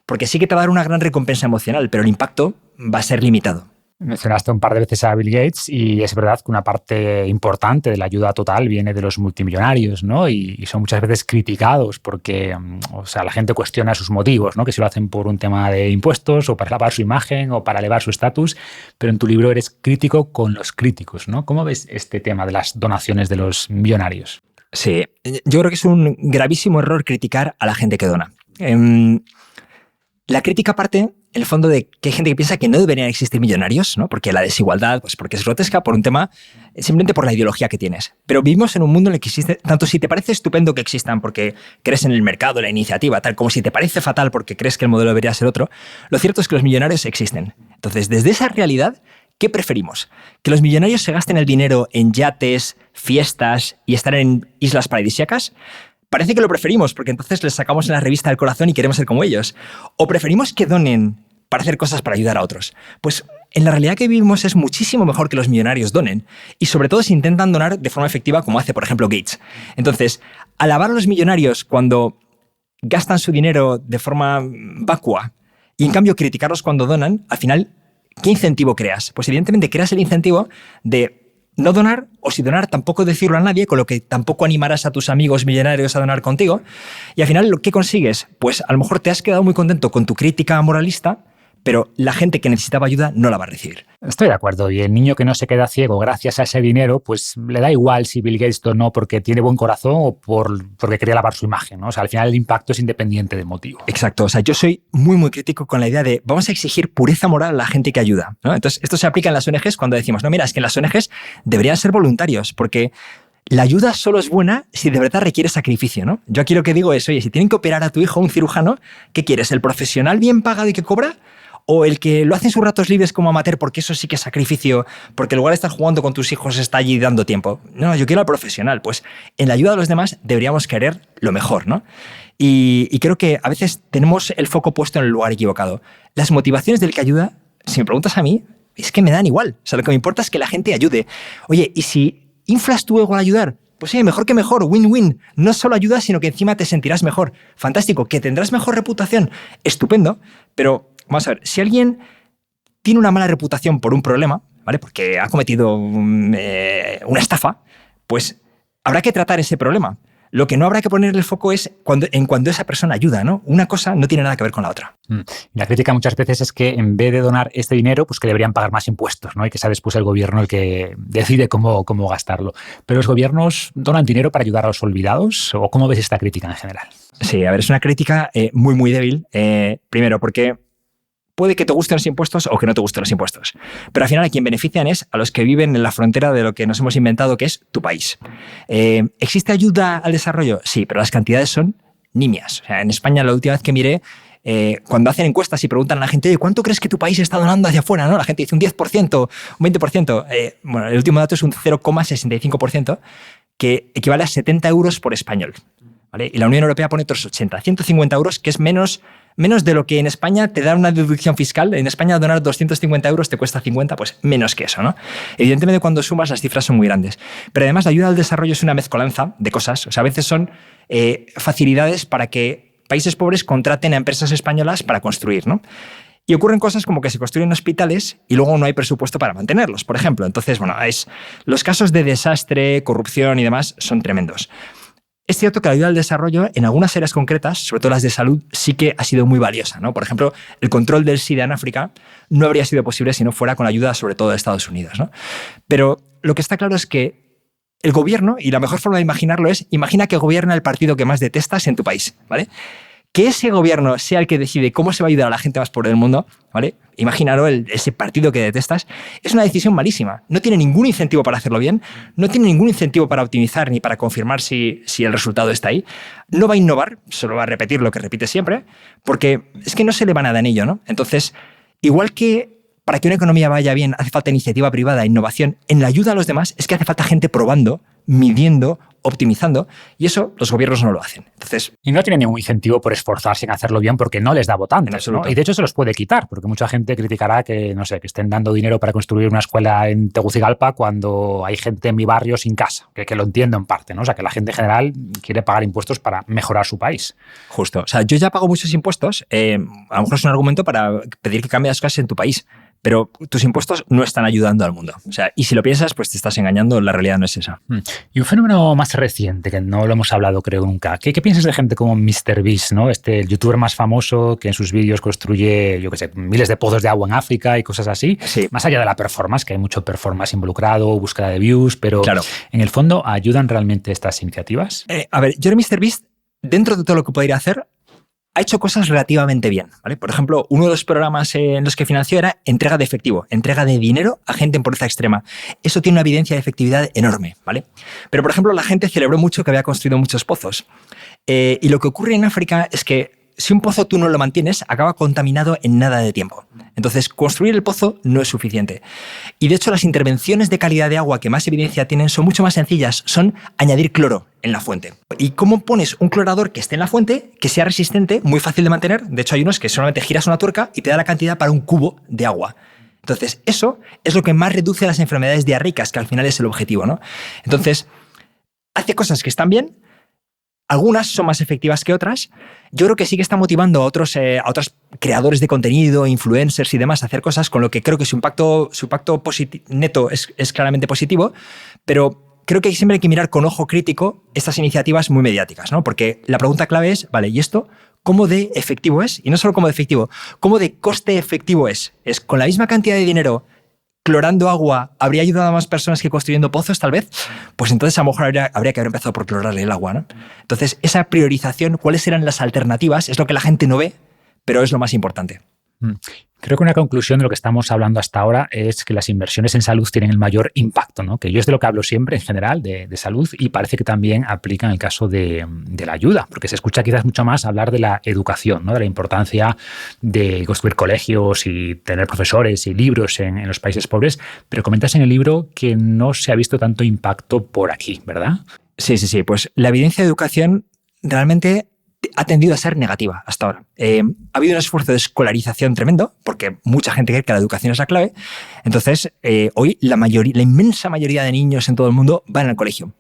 porque sí que te va a dar una gran recompensa emocional, pero el impacto va a ser limitado. Mencionaste un par de veces a Bill Gates y es verdad que una parte importante de la ayuda total viene de los multimillonarios, ¿no? Y son muchas veces criticados porque, o sea, la gente cuestiona sus motivos, ¿no? Que si lo hacen por un tema de impuestos o para lavar su imagen o para elevar su estatus, pero en tu libro eres crítico con los críticos, ¿no? ¿Cómo ves este tema de las donaciones de los millonarios? Sí, yo creo que es un gravísimo error criticar a la gente que dona. La crítica parte, en el fondo, de que hay gente que piensa que no deberían existir millonarios, ¿no? Porque la desigualdad, pues porque es grotesca por un tema, simplemente por la ideología que tienes. Pero vivimos en un mundo en el que existe, tanto si te parece estupendo que existan porque crees en el mercado, la iniciativa, tal, como si te parece fatal porque crees que el modelo debería ser otro, lo cierto es que los millonarios existen. Entonces, desde esa realidad, ¿qué preferimos? ¿Que los millonarios se gasten el dinero en yates, fiestas y estar en islas paradisíacas? Parece que lo preferimos, porque entonces les sacamos en la revista del corazón y queremos ser como ellos. ¿O preferimos que donen para hacer cosas para ayudar a otros? Pues en la realidad que vivimos es muchísimo mejor que los millonarios donen. Y sobre todo si intentan donar de forma efectiva, como hace, por ejemplo, Gates. Entonces, alabar a los millonarios cuando gastan su dinero de forma vacua y en cambio criticarlos cuando donan, al final, ¿qué incentivo creas? Pues evidentemente creas el incentivo de no donar, o si donar, tampoco decirlo a nadie, con lo que tampoco animarás a tus amigos millonarios a donar contigo. Y al final, ¿qué consigues? Pues a lo mejor te has quedado muy contento con tu crítica moralista, pero la gente que necesitaba ayuda no la va a recibir. Estoy de acuerdo. Y el niño que no se queda ciego gracias a ese dinero, pues le da igual si Bill Gates donó porque tiene buen corazón o porque quería lavar su imagen, ¿no? O sea, al final el impacto es independiente del motivo. Exacto. O sea, yo soy muy, muy crítico con la idea de vamos a exigir pureza moral a la gente que ayuda, ¿no? Entonces, esto se aplica en las ONGs cuando decimos, no, mira, es que en las ONGs deberían ser voluntarios porque la ayuda solo es buena si de verdad requiere sacrificio, ¿no? Yo aquí lo que digo es, oye, si tienen que operar a tu hijo un cirujano, ¿qué quieres? ¿El profesional bien pagado y que cobra? ¿O el que lo hace en sus ratos libres como amateur, porque eso sí que es sacrificio, porque en lugar de estar jugando con tus hijos está allí dando tiempo? No, yo quiero al profesional. Pues en la ayuda de los demás deberíamos querer lo mejor, ¿no? Y creo que a veces tenemos el foco puesto en el lugar equivocado. Las motivaciones del que ayuda, si me preguntas a mí, es que me dan igual. O sea, lo que me importa es que la gente ayude. Oye, ¿y si inflas tu ego al ayudar? Pues sí, mejor que mejor, win-win. No solo ayudas, sino que encima te sentirás mejor. Fantástico, que tendrás mejor reputación. Estupendo, pero vamos a ver, si alguien tiene una mala reputación por un problema, ¿vale? Porque ha cometido una estafa, pues habrá que tratar ese problema. Lo que no habrá que poner el foco es cuando esa persona ayuda, ¿no? Una cosa no tiene nada que ver con la otra. La crítica muchas veces es que en vez de donar este dinero, pues que deberían pagar más impuestos, ¿no? Y que sea después el gobierno el que decide cómo gastarlo. ¿Pero los gobiernos donan dinero para ayudar a los olvidados? ¿O cómo ves esta crítica en general? Sí, a ver, es una crítica muy, muy débil. Primero, porque puede que te gusten los impuestos o que no te gusten los impuestos. Pero al final a quien benefician es a los que viven en la frontera de lo que nos hemos inventado, que es tu país. ¿Existe ayuda al desarrollo? Sí, pero las cantidades son nimias. O sea, en España, la última vez que miré, cuando hacen encuestas y preguntan a la gente, ¿cuánto crees que tu país está donando hacia afuera? ¿No? La gente dice un 10%, un 20%. Bueno, el último dato es un 0,65%, que equivale a 70 euros por español. ¿Vale? Y la Unión Europea pone otros 80, 150 euros, que es menos de lo que en España te da una deducción fiscal. En España donar 250 euros te cuesta 50, pues menos que eso, ¿no? Evidentemente cuando sumas las cifras son muy grandes. Pero además la ayuda al desarrollo es una mezcolanza de cosas. O sea, a veces son facilidades para que países pobres contraten a empresas españolas para construir, ¿no? Y ocurren cosas como que se construyen hospitales y luego no hay presupuesto para mantenerlos, por ejemplo. Entonces, bueno, los casos de desastre, corrupción y demás son tremendos. Es cierto que la ayuda al desarrollo en algunas áreas concretas, sobre todo las de salud, sí que ha sido muy valiosa, ¿no? Por ejemplo, el control del SIDA en África no habría sido posible si no fuera con la ayuda sobre todo de Estados Unidos, ¿no? Pero lo que está claro es que el gobierno, y la mejor forma de imaginarlo es, imagina que gobierna el partido que más detestas en tu país, ¿vale? Que ese gobierno sea el que decide cómo se va a ayudar a la gente más pobre del mundo, ¿vale? Imagínalo, ese partido que detestas, es una decisión malísima. No tiene ningún incentivo para hacerlo bien, no tiene ningún incentivo para optimizar ni para confirmar si el resultado está ahí. No va a innovar, solo va a repetir lo que repite siempre, porque es que no se le va nada en ello, ¿no? Entonces, igual que para que una economía vaya bien hace falta iniciativa privada, innovación, en la ayuda a los demás es que hace falta gente probando, midiendo, optimizando, y eso los gobiernos no lo hacen. Entonces, y no tienen ningún incentivo por esforzarse en hacerlo bien porque no les da votantes, ¿no? Y de hecho se los puede quitar, porque mucha gente criticará que, no sé, que estén dando dinero para construir una escuela en Tegucigalpa cuando hay gente en mi barrio sin casa, que lo entiendo en parte, ¿no? O sea, que la gente en general quiere pagar impuestos para mejorar su país. Justo. O sea, yo ya pago muchos impuestos, a lo mejor es un argumento para pedir que cambie las cosas en tu país, pero tus impuestos no están ayudando al mundo. O sea, y si lo piensas, pues te estás engañando, la realidad no es esa. Y un fenómeno más reciente, que no lo hemos hablado creo nunca, ¿qué piensas de gente como MrBeast, ¿no? El youtuber más famoso que en sus vídeos construye, yo qué sé, miles de pozos de agua en África y cosas así? Sí. Más allá de la performance, que hay mucho performance involucrado, búsqueda de views, pero claro, en el fondo, ¿ayudan realmente estas iniciativas? A ver, yo MrBeast, dentro de todo lo que podría hacer, ha hecho cosas relativamente bien, ¿vale? Por ejemplo, uno de los programas en los que financió era entrega de efectivo, entrega de dinero a gente en pobreza extrema. Eso tiene una evidencia de efectividad enorme, ¿vale? Pero, por ejemplo, la gente celebró mucho que había construido muchos pozos. Y lo que ocurre en África es que si un pozo tú no lo mantienes, acaba contaminado en nada de tiempo. Entonces, construir el pozo no es suficiente. Y de hecho, las intervenciones de calidad de agua que más evidencia tienen son mucho más sencillas. Son añadir cloro en la fuente. ¿Y cómo pones un clorador que esté en la fuente, que sea resistente, muy fácil de mantener? De hecho, hay unos que solamente giras una tuerca y te da la cantidad para un cubo de agua. Entonces, eso es lo que más reduce las enfermedades diarreicas, que al final es el objetivo, ¿no? Entonces, hace cosas que están bien. Algunas son más efectivas que otras. Yo creo que sí que está motivando a otros creadores de contenido, influencers y demás a hacer cosas, con lo que creo que su impacto neto es claramente positivo, pero creo que siempre hay que mirar con ojo crítico estas iniciativas muy mediáticas, ¿no? Porque la pregunta clave es, vale, ¿y esto cómo de efectivo es? Y no solo cómo de efectivo, ¿cómo de coste efectivo es? ¿Es con la misma cantidad de dinero clorando agua habría ayudado a más personas que construyendo pozos, tal vez? Pues entonces a lo mejor habría que haber empezado por clorarle el agua, ¿no? Entonces, esa priorización, cuáles eran las alternativas, es lo que la gente no ve, pero es lo más importante. Creo que una conclusión de lo que estamos hablando hasta ahora es que las inversiones en salud tienen el mayor impacto, ¿no? Que yo es de lo que hablo siempre en general, de salud, y parece que también aplica en el caso de la ayuda, porque se escucha quizás mucho más hablar de la educación, ¿no? De la importancia de construir colegios y tener profesores y libros en los países pobres, pero comentas en el libro que no se ha visto tanto impacto por aquí, ¿verdad? Sí. Pues la evidencia de educación realmente ha tendido a ser negativa hasta ahora. Ha habido un esfuerzo de escolarización tremendo, porque mucha gente cree que la educación es la clave. Entonces, hoy la inmensa mayoría de niños en todo el mundo van al colegio.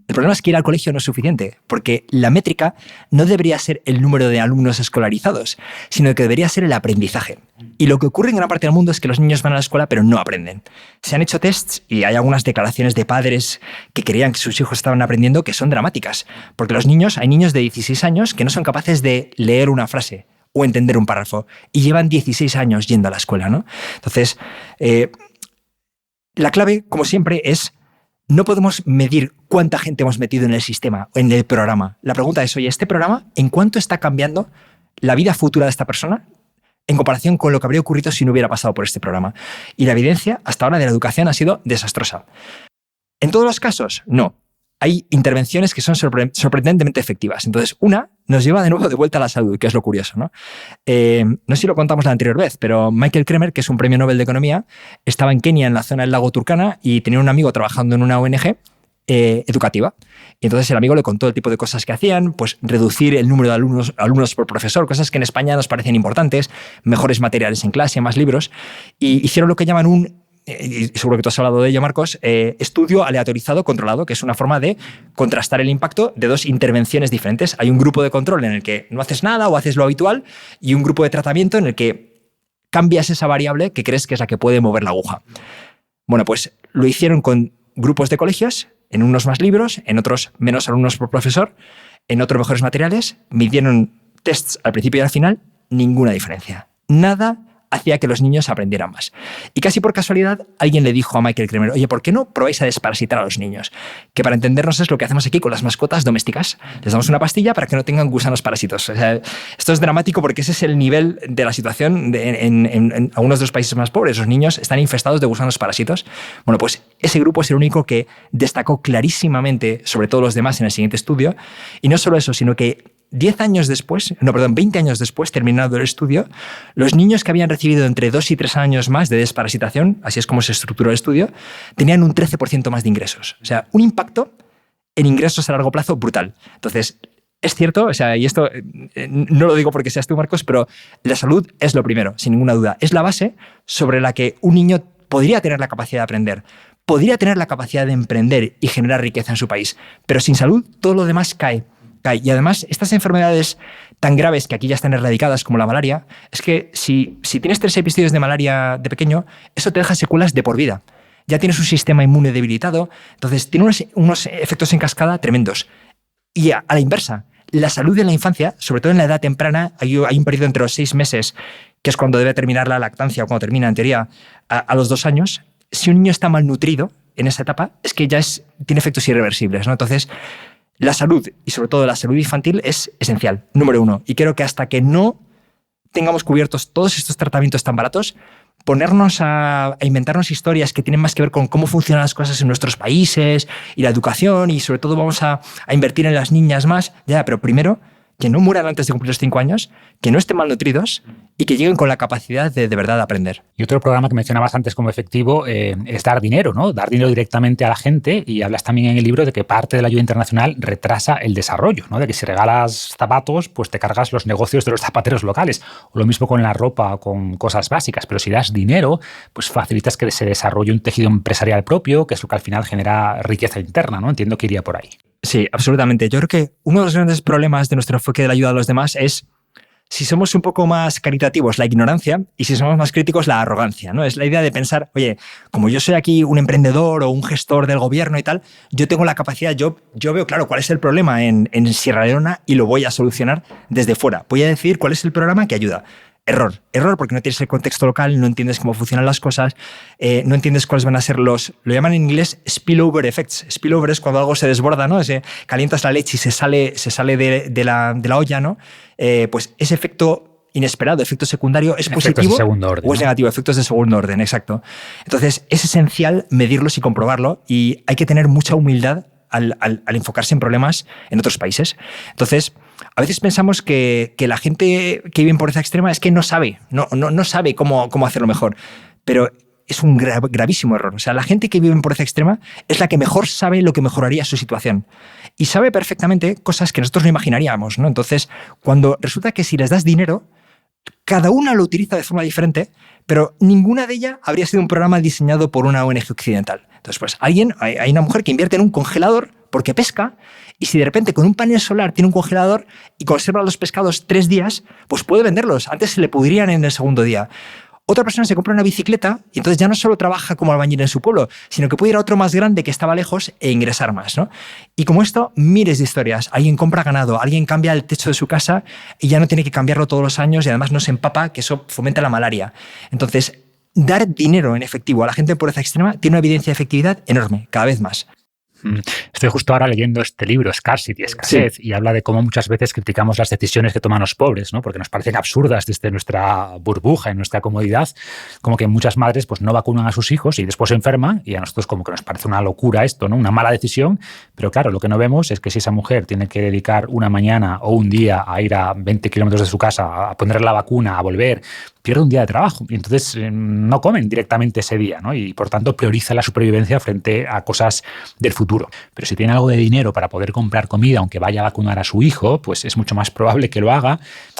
El problema es que ir al colegio no es suficiente, porque la métrica no debería ser el número de alumnos escolarizados, sino que debería ser el aprendizaje. Y lo que ocurre en gran parte del mundo es que los niños van a la escuela pero no aprenden. Se han hecho tests y hay algunas declaraciones de padres que creían que sus hijos estaban aprendiendo que son dramáticas, porque hay niños de 16 años que no son capaces de leer una frase o entender un párrafo y llevan 16 años yendo a la escuela, ¿no? Entonces, la clave, como siempre, es no podemos medir cuánta gente hemos metido en el sistema, en el programa. La pregunta es, oye, ¿este programa en cuánto está cambiando la vida futura de esta persona en comparación con lo que habría ocurrido si no hubiera pasado por este programa? Y la evidencia hasta ahora de la educación ha sido desastrosa. ¿En todos los casos? No. Hay intervenciones que son sorprendentemente efectivas. Entonces, una nos lleva de nuevo de vuelta a la salud, que es lo curioso, ¿no? No sé si lo contamos la anterior vez, pero Michael Kremer, que es un premio Nobel de Economía, estaba en Kenia, en la zona del lago Turkana, y tenía un amigo trabajando en una ONG educativa. Y entonces el amigo le contó el tipo de cosas que hacían, pues reducir el número de alumnos por profesor, cosas que en España nos parecen importantes, mejores materiales en clase, más libros, y hicieron lo que llaman y seguro que tú has hablado de ello, Marcos, estudio aleatorizado controlado, que es una forma de contrastar el impacto de dos intervenciones diferentes. Hay un grupo de control en el que no haces nada o haces lo habitual y un grupo de tratamiento en el que cambias esa variable que crees que es la que puede mover la aguja. Bueno, pues lo hicieron con grupos de colegios, en unos más libros, en otros menos alumnos por profesor, en otros mejores materiales, midieron tests al principio y al final, ninguna diferencia. Nada hacía que los niños aprendieran más. Y casi por casualidad, alguien le dijo a Michael Kremer, oye, ¿por qué no probáis a desparasitar a los niños? Que para entendernos es lo que hacemos aquí con las mascotas domésticas. Les damos una pastilla para que no tengan gusanos parásitos. O sea, esto es dramático porque ese es el nivel de la situación en algunos de los países más pobres. Los niños están infestados de gusanos parásitos. Bueno, pues ese grupo es el único que destacó clarísimamente sobre todos los demás en el siguiente estudio. Y no solo eso, sino que 20 años después, terminado el estudio, los niños que habían recibido entre 2 y 3 años más de desparasitación, así es como se estructuró el estudio, tenían un 13% más de ingresos. O sea, un impacto en ingresos a largo plazo brutal. Entonces, es cierto, o sea, y esto no lo digo porque seas tú, Marcos, pero la salud es lo primero, sin ninguna duda. Es la base sobre la que un niño podría tener la capacidad de aprender, podría tener la capacidad de emprender y generar riqueza en su país, pero sin salud todo lo demás cae. Y además, estas enfermedades tan graves que aquí ya están erradicadas, como la malaria, es que si tienes 3 episodios de malaria de pequeño, eso te deja secuelas de por vida. Ya tienes un sistema inmune debilitado, entonces tiene unos efectos en cascada tremendos. Y a la inversa, la salud en la infancia, sobre todo en la edad temprana, hay un periodo entre los 6 meses, que es cuando debe terminar la lactancia o cuando termina, en teoría, a los 2 años. Si un niño está malnutrido en esa etapa, es que ya tiene efectos irreversibles, ¿no? Entonces, la salud, y sobre todo la salud infantil, es esencial, número 1. Y creo que hasta que no tengamos cubiertos todos estos tratamientos tan baratos, ponernos a inventarnos historias que tienen más que ver con cómo funcionan las cosas en nuestros países y la educación, y sobre todo vamos a invertir en las niñas más, ya, pero primero que no mueran antes de cumplir los 5 años, que no estén malnutridos y que lleguen con la capacidad de verdad aprender. Y otro programa que mencionabas antes como efectivo es dar dinero, ¿no? Dar dinero directamente a la gente, y hablas también en el libro de que parte de la ayuda internacional retrasa el desarrollo, ¿no? De que si regalas zapatos, pues te cargas los negocios de los zapateros locales. O lo mismo con la ropa, con cosas básicas. Pero si das dinero, pues facilitas que se desarrolle un tejido empresarial propio, que es lo que al final genera riqueza interna, ¿no? Entiendo que iría por ahí. Sí, absolutamente. Yo creo que uno de los grandes problemas de nuestro enfoque de la ayuda a los demás es si somos un poco más caritativos, la ignorancia, y si somos más críticos, la arrogancia, ¿no? Es la idea de pensar, oye, como yo soy aquí un emprendedor o un gestor del gobierno y tal, yo tengo la capacidad, yo veo claro cuál es el problema en Sierra Leona y lo voy a solucionar desde fuera. Voy a decidir cuál es el programa que ayuda. Error, porque no tienes el contexto local, no entiendes cómo funcionan las cosas, no entiendes cuáles van a ser lo llaman en inglés spillover effects. Spillover es cuando algo se desborda, ¿no? Calientas la leche y se sale de la olla, ¿no? Pues ese efecto inesperado, efecto secundario, ¿es positivo o es negativo? Efectos de segundo orden, exacto. Entonces, es esencial medirlos y comprobarlo, y hay que tener mucha humildad al enfocarse en problemas en otros países. Entonces, a veces pensamos que la gente que vive en pobreza extrema es que no sabe cómo hacerlo mejor, pero es un gravísimo error. O sea, la gente que vive en pobreza extrema es la que mejor sabe lo que mejoraría su situación y sabe perfectamente cosas que nosotros no imaginaríamos, ¿no? Entonces, cuando resulta que si les das dinero, cada una lo utiliza de forma diferente, pero ninguna de ellas habría sido un programa diseñado por una ONG occidental. Entonces, pues hay una mujer que invierte en un congelador porque pesca, y si de repente con un panel solar tiene un congelador y conserva los pescados 3 días, pues puede venderlos. Antes se le pudrían en el segundo día. Otra persona se compra una bicicleta y entonces ya no solo trabaja como albañil en su pueblo, sino que puede ir a otro más grande que estaba lejos e ingresar más, ¿no? Y como esto, miles de historias. Alguien compra ganado, alguien cambia el techo de su casa y ya no tiene que cambiarlo todos los años y además no se empapa, que eso fomenta la malaria. Entonces, dar dinero en efectivo a la gente en pobreza extrema tiene una evidencia de efectividad enorme, cada vez más. Estoy justo ahora leyendo este libro, Scarcity, Escasez, sí, y habla de cómo muchas veces criticamos las decisiones que toman los pobres, ¿no? Porque nos parecen absurdas desde nuestra burbuja, en nuestra comodidad, como que muchas madres pues, no vacunan a sus hijos y después se enferman, y a nosotros como que nos parece una locura esto, ¿no? Una mala decisión, pero claro, lo que no vemos es que si esa mujer tiene que dedicar una mañana o un día a ir a 20 kilómetros de su casa, a poner la vacuna, a volver, pierde un día de trabajo y entonces no comen directamente ese día, ¿no? Y por tanto prioriza la supervivencia frente a cosas del futuro. Pero si tiene algo de dinero para poder comprar comida, aunque vaya a vacunar a su hijo, pues es mucho más probable que lo haga.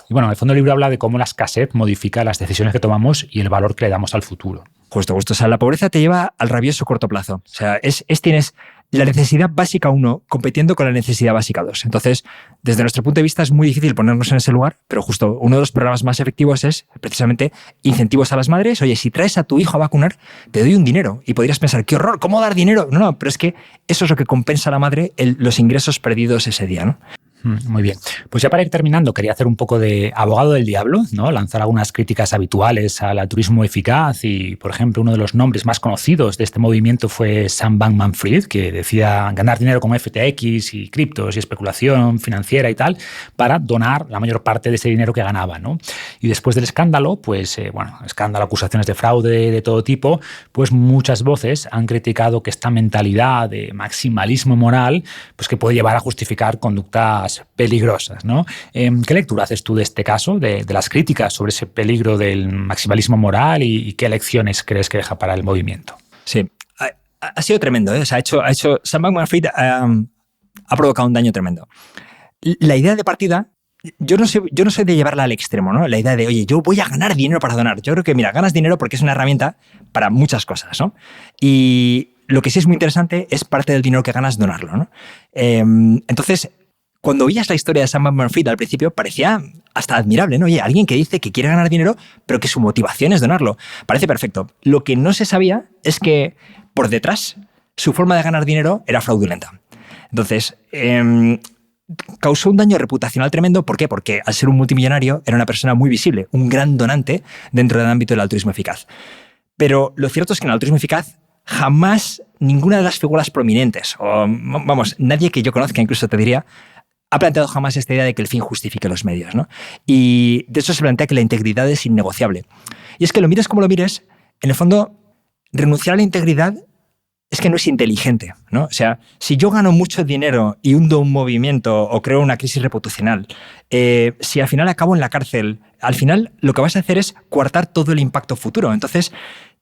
Y bueno, en el fondo el libro habla de cómo la escasez modifica las decisiones que tomamos y el valor que le damos al futuro. Justo. O sea, la pobreza te lleva al rabioso corto plazo. O sea, tienes la necesidad básica 1 compitiendo con la necesidad básica 2. Entonces, desde nuestro punto de vista es muy difícil ponernos en ese lugar, pero justo uno de los programas más efectivos es precisamente incentivos a las madres. Oye, si traes a tu hijo a vacunar, te doy un dinero. Y podrías pensar, ¡qué horror! ¿Cómo dar dinero? No, pero es que eso es lo que compensa a la madre los ingresos perdidos ese día, ¿no? Muy bien. Pues ya para ir terminando, quería hacer un poco de abogado del diablo, ¿no? Lanzar algunas críticas habituales al altruismo eficaz y, por ejemplo, uno de los nombres más conocidos de este movimiento fue Sam Bankman-Fried, que decía ganar dinero con FTX y criptos y especulación financiera y tal para donar la mayor parte de ese dinero que ganaba, ¿no? Y después del escándalo, pues, escándalo, acusaciones de fraude de todo tipo, pues muchas voces han criticado que esta mentalidad de maximalismo moral, pues que puede llevar a justificar conductas peligrosas, ¿no? ¿Qué lectura haces tú de este caso, de las críticas sobre ese peligro del maximalismo moral y qué lecciones crees que deja para el movimiento? Sí, ha sido tremendo, ¿eh? O sea, Sam Bankman-Fried ha provocado un daño tremendo. La idea de partida, yo no soy de llevarla al extremo, ¿no? La idea de, oye, yo voy a ganar dinero para donar. Yo creo que, mira, ganas dinero porque es una herramienta para muchas cosas, ¿no? Y lo que sí es muy interesante es parte del dinero que ganas donarlo, ¿no? Entonces, cuando oías la historia de Sam Bankman-Fried al principio, parecía hasta admirable, ¿no? Oye, alguien que dice que quiere ganar dinero, pero que su motivación es donarlo. Parece perfecto. Lo que no se sabía es que por detrás su forma de ganar dinero era fraudulenta. Entonces, causó un daño reputacional tremendo. ¿Por qué? Porque al ser un multimillonario era una persona muy visible, un gran donante dentro del ámbito del altruismo eficaz. Pero lo cierto es que en el altruismo eficaz jamás ninguna de las figuras prominentes, o vamos, nadie que yo conozca incluso te diría, ha planteado jamás esta idea de que el fin justifique los medios, ¿no? Y de hecho se plantea que la integridad es innegociable. Y es que lo mires como lo mires, en el fondo, renunciar a la integridad es que no es inteligente, ¿no? O sea, si yo gano mucho dinero y hundo un movimiento o creo una crisis reputacional, si al final acabo en la cárcel, al final lo que vas a hacer es coartar todo el impacto futuro. Entonces,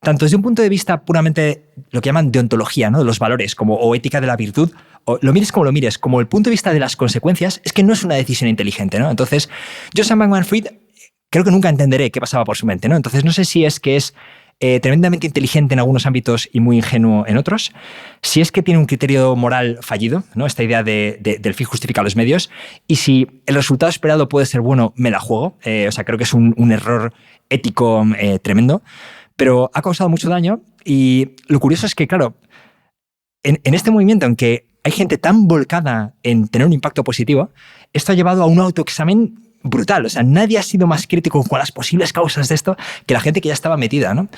tanto desde un punto de vista puramente lo que llaman deontología, ¿no? De los valores, o ética de la virtud, o lo mires, como el punto de vista de las consecuencias, es que no es una decisión inteligente, ¿no? Entonces, yo, Sam Bankman-Fried, creo que nunca entenderé qué pasaba por su mente, ¿no? Entonces, no sé si es que es tremendamente inteligente en algunos ámbitos y muy ingenuo en otros, si es que tiene un criterio moral fallido, ¿no? Esta idea del fin justifica los medios, y si el resultado esperado puede ser bueno, me la juego. O sea, creo que es un error ético tremendo, pero ha causado mucho daño. Y lo curioso es que, claro, en este movimiento en que hay gente tan volcada en tener un impacto positivo, esto ha llevado a un autoexamen brutal. O sea, nadie ha sido más crítico con las posibles causas de esto que la gente que ya estaba metida, ¿no?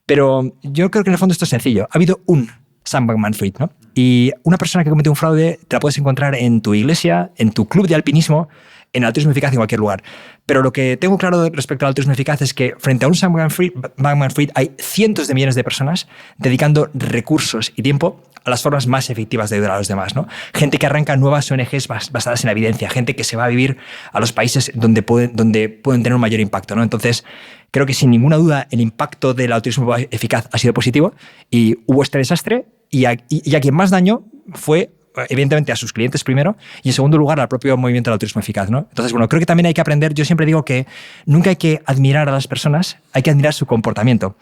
Pero yo creo que en el fondo esto es sencillo. Ha habido un Sam Bankman-Fried, ¿no? Y una persona que comete un fraude te la puedes encontrar en tu iglesia, en tu club de alpinismo, en altruismo eficaz, en cualquier lugar. Pero lo que tengo claro respecto al altruismo eficaz es que frente a un Sam Bankman-Fried hay cientos de millones de personas dedicando recursos y tiempo a las formas más efectivas de ayudar a los demás, ¿no? Gente que arranca nuevas ONGs basadas en la evidencia, gente que se va a vivir a los países donde pueden tener un mayor impacto, ¿no? Entonces, creo que sin ninguna duda el impacto del altruismo eficaz ha sido positivo y hubo este desastre y a quien más daño fue evidentemente a sus clientes primero y en segundo lugar al propio movimiento del altruismo eficaz, ¿no? Entonces, bueno, creo que también hay que aprender, yo siempre digo que nunca hay que admirar a las personas, hay que admirar su comportamiento.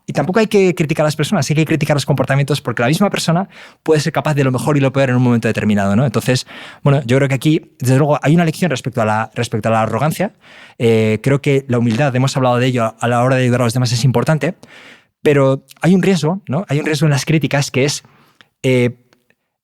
Y tampoco hay que criticar a las personas, hay que criticar los comportamientos porque la misma persona puede ser capaz de lo mejor y lo peor en un momento determinado, ¿no? Entonces, bueno, yo creo que aquí, desde luego, hay una lección respecto a la arrogancia. Creo que la humildad, hemos hablado de ello a la hora de ayudar a los demás, es importante, pero hay un riesgo, ¿no? Hay un riesgo en las críticas que es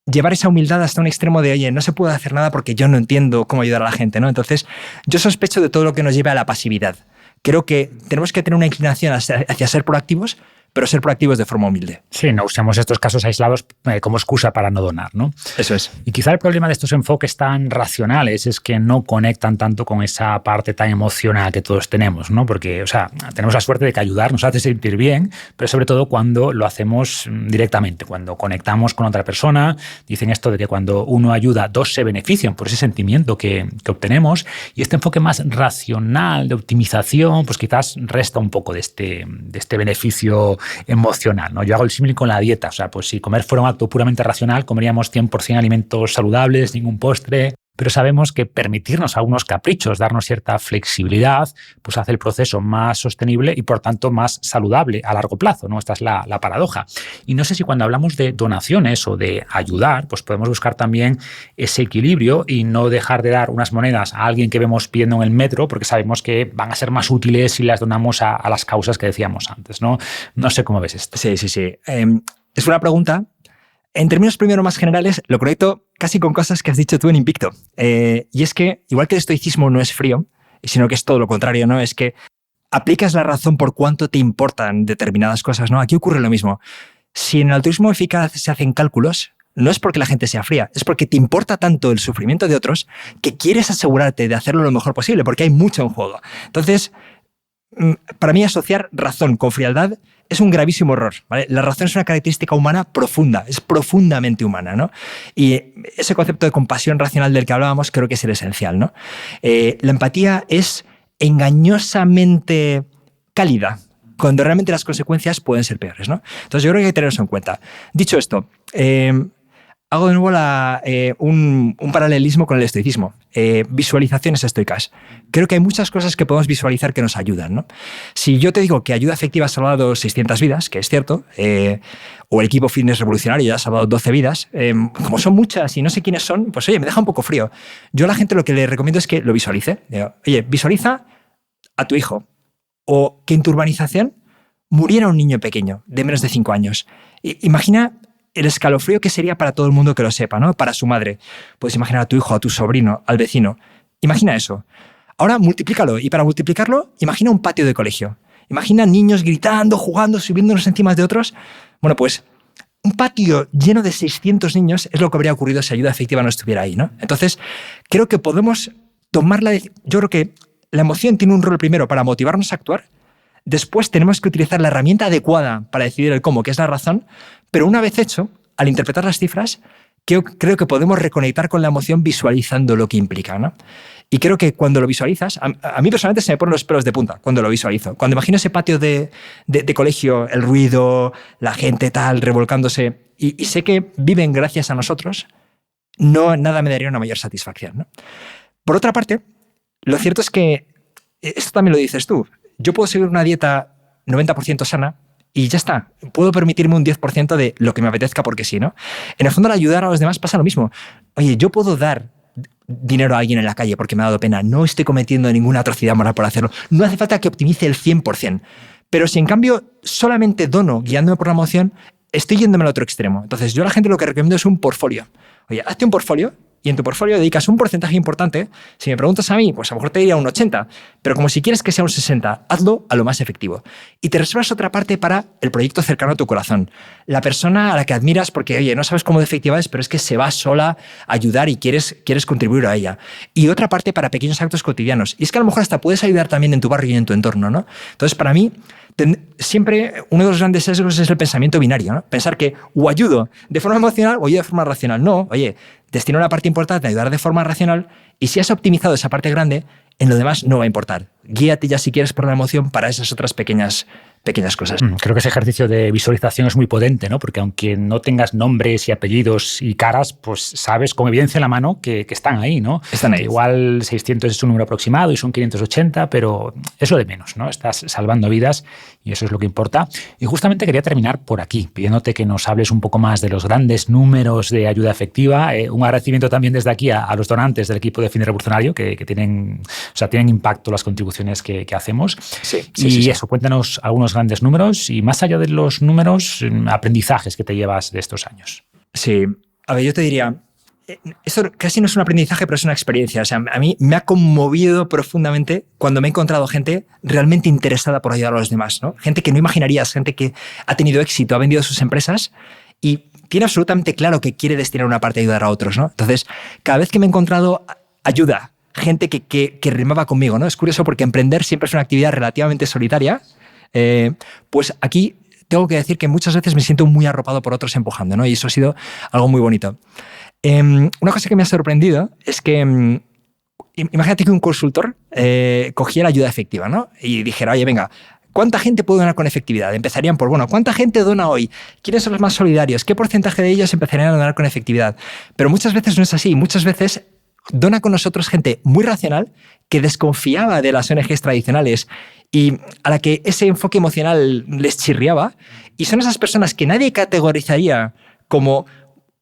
llevar esa humildad hasta un extremo de, oye, no se puede hacer nada porque yo no entiendo cómo ayudar a la gente, ¿no? Entonces, yo sospecho de todo lo que nos lleve a la pasividad. Creo que tenemos que tener una inclinación hacia ser proactivos, pero ser proactivos de forma humilde. Sí, no usemos estos casos aislados como excusa para no donar, ¿no? Eso es. Y quizá el problema de estos enfoques tan racionales es que no conectan tanto con esa parte tan emocional que todos tenemos, ¿no? Porque, o sea, tenemos la suerte de que ayudar nos hace sentir bien, pero sobre todo cuando lo hacemos directamente, cuando conectamos con otra persona. Dicen esto de que cuando uno ayuda, dos se benefician por ese sentimiento que obtenemos, y este enfoque más racional de optimización, pues quizás resta un poco de este beneficio emocional, ¿no? Yo hago el símil con la dieta, o sea, pues si comer fuera un acto puramente racional, comeríamos 100% alimentos saludables, ningún postre, pero sabemos que permitirnos algunos caprichos, darnos cierta flexibilidad, pues hace el proceso más sostenible y por tanto más saludable a largo plazo, ¿no? Esta es la paradoja. Y no sé si cuando hablamos de donaciones o de ayudar, pues podemos buscar también ese equilibrio y no dejar de dar unas monedas a alguien que vemos pidiendo en el metro porque sabemos que van a ser más útiles si las donamos a las causas que decíamos antes, ¿no? No sé cómo ves esto. Sí. Es una pregunta. En términos primero más generales, lo conecto casi con cosas que has dicho tú en Invicto. Y es que, igual que el estoicismo no es frío, sino que es todo lo contrario, ¿no? Es que aplicas la razón por cuánto te importan determinadas cosas, ¿no? Aquí ocurre lo mismo. Si en el altruismo eficaz se hacen cálculos, no es porque la gente sea fría, es porque te importa tanto el sufrimiento de otros que quieres asegurarte de hacerlo lo mejor posible, porque hay mucho en juego. Entonces, para mí asociar razón con frialdad es un gravísimo error, ¿vale? La razón es una característica humana profunda, es profundamente humana, ¿no? Y ese concepto de compasión racional del que hablábamos creo que es el esencial, ¿no? La empatía es engañosamente cálida, cuando realmente las consecuencias pueden ser peores, ¿no? Entonces yo creo que hay que tener eso en cuenta. Dicho esto, hago de nuevo un paralelismo con el estoicismo. Visualizaciones estoicas. Creo que hay muchas cosas que podemos visualizar que nos ayudan, ¿no? Si yo te digo que Ayuda Efectiva ha salvado 600 vidas, que es cierto, o el equipo Fitness Revolucionario ya ha salvado 12 vidas, como son muchas y no sé quiénes son, pues oye, me deja un poco frío. Yo a la gente lo que le recomiendo es que lo visualice. Oye, visualiza a tu hijo o que en tu urbanización muriera un niño pequeño de menos de 5 años. Imagina el escalofrío que sería para todo el mundo que lo sepa, ¿no? Para su madre. Puedes imaginar a tu hijo, a tu sobrino, al vecino. Imagina eso. Ahora multiplícalo. Y para multiplicarlo, imagina un patio de colegio. Imagina niños gritando, jugando, subiéndonos encima de otros. Bueno, pues un patio lleno de 600 niños es lo que habría ocurrido si Ayuda Efectiva no estuviera ahí, ¿no? Entonces, creo que podemos tomar yo creo que la emoción tiene un rol primero para motivarnos a actuar. Después tenemos que utilizar la herramienta adecuada para decidir el cómo, que es la razón, pero una vez hecho, al interpretar las cifras, creo que podemos reconectar con la emoción visualizando lo que implica, ¿no? Y creo que cuando lo visualizas, a mí personalmente se me ponen los pelos de punta cuando lo visualizo. Cuando imagino ese patio de colegio, el ruido, la gente tal, revolcándose, y sé que viven gracias a nosotros, nada me daría una mayor satisfacción, ¿no? Por otra parte, lo cierto es que, esto también lo dices tú, yo puedo seguir una dieta 90% sana y ya está. Puedo permitirme un 10% de lo que me apetezca porque sí, ¿no? En el fondo, al ayudar a los demás pasa lo mismo. Oye, yo puedo dar dinero a alguien en la calle porque me ha dado pena. No estoy cometiendo ninguna atrocidad moral por hacerlo. No hace falta que optimice el 100%. Pero si en cambio solamente dono guiándome por la emoción, estoy yéndome al otro extremo. Entonces yo a la gente lo que recomiendo es un portfolio. Oye, hazte un portfolio y en tu portfolio dedicas un porcentaje importante. Si me preguntas a mí, pues a lo mejor te diría un 80, pero como si quieres que sea un 60, hazlo a lo más efectivo. Y te reservas otra parte para el proyecto cercano a tu corazón. La persona a la que admiras porque, oye, no sabes cómo de efectiva es, pero es que se va sola a ayudar y quieres contribuir a ella. Y otra parte para pequeños actos cotidianos. Y es que a lo mejor hasta puedes ayudar también en tu barrio y en tu entorno, ¿no? Entonces, para mí, siempre uno de los grandes sesgos es el pensamiento binario, ¿no? Pensar que o ayudo de forma emocional o ayudo de forma racional. No, oye, destina una parte importante a ayudar de forma racional y si has optimizado esa parte grande, en lo demás no va a importar. Guíate ya si quieres por la emoción para esas otras pequeñas pequeñas cosas. Creo que ese ejercicio de visualización es muy potente, ¿no? Porque aunque no tengas nombres y apellidos y caras, pues sabes con evidencia en la mano que están ahí, ¿no? Están ahí. Que igual 600 es un número aproximado y son 580, pero es lo de menos, ¿no? Estás salvando vidas y eso es lo que importa. Y justamente quería terminar por aquí, pidiéndote que nos hables un poco más de los grandes números de ayuda efectiva. Un agradecimiento también desde aquí a los donantes del equipo de Fin Revolucionario que tienen impacto las contribuciones que hacemos. Sí. Eso, cuéntanos algunos grandes números y más allá de los números, aprendizajes que te llevas de estos años. Sí, a ver, yo te diría, esto casi no es un aprendizaje, pero es una experiencia. O sea, a mí me ha conmovido profundamente cuando me he encontrado gente realmente interesada por ayudar a los demás, ¿no? Gente que no imaginarías, gente que ha tenido éxito, ha vendido sus empresas y tiene absolutamente claro que quiere destinar una parte a ayudar a otros, ¿no? Entonces, cada vez que me he encontrado ayuda, gente que remaba conmigo, ¿no? Es curioso porque emprender siempre es una actividad relativamente solitaria. Pues aquí tengo que decir que muchas veces me siento muy arropado por otros empujando, ¿no? Y eso ha sido algo muy bonito. Una cosa que me ha sorprendido es que imagínate que un consultor cogiera la ayuda efectiva, ¿no? Y dijera, oye, venga, ¿cuánta gente puede donar con efectividad? Empezarían por, bueno, ¿cuánta gente dona hoy? ¿Quiénes son los más solidarios? ¿Qué porcentaje de ellos empezarían a donar con efectividad? Pero muchas veces no es así. Muchas veces dona con nosotros gente muy racional que desconfiaba de las ONGs tradicionales y a la que ese enfoque emocional les chirriaba. Y son esas personas que nadie categorizaría como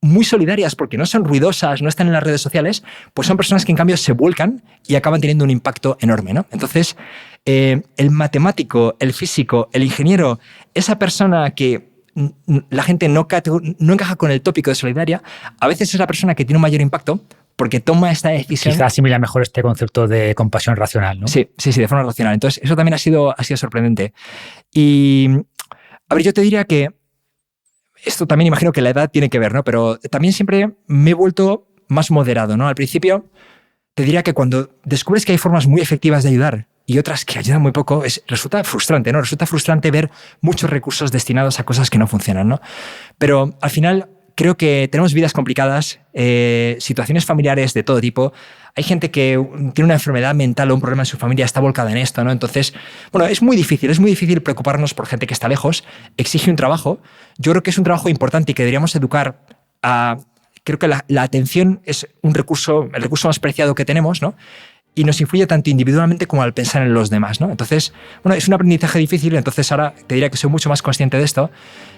muy solidarias porque no son ruidosas, no están en las redes sociales, pues son personas que en cambio se vuelcan y acaban teniendo un impacto enorme, ¿no? Entonces, el matemático, el físico, el ingeniero, esa persona que la gente no encaja con el tópico de solidaria, a veces es la persona que tiene un mayor impacto porque toma esta decisión. Quizás asimila mejor este concepto de compasión racional, ¿no? Sí, de forma racional. Entonces, eso también ha sido sorprendente. Y, a ver, yo te diría que esto también imagino que la edad tiene que ver, ¿no? Pero también siempre me he vuelto más moderado, ¿no? Al principio, te diría que cuando descubres que hay formas muy efectivas de ayudar y otras que ayudan muy poco, resulta frustrante, ¿no? Resulta frustrante ver muchos recursos destinados a cosas que no funcionan, ¿no? Pero al final creo que tenemos vidas complicadas, situaciones familiares de todo tipo. Hay gente que tiene una enfermedad mental o un problema en su familia, está volcada en esto, ¿no? Entonces, bueno, es muy difícil preocuparnos por gente que está lejos, exige un trabajo. Yo creo que es un trabajo importante y que deberíamos educar a... Creo que la atención es el recurso más preciado que tenemos, ¿no? Y nos influye tanto individualmente como al pensar en los demás, ¿no? Entonces, bueno, es un aprendizaje difícil, entonces ahora te diría que soy mucho más consciente de esto,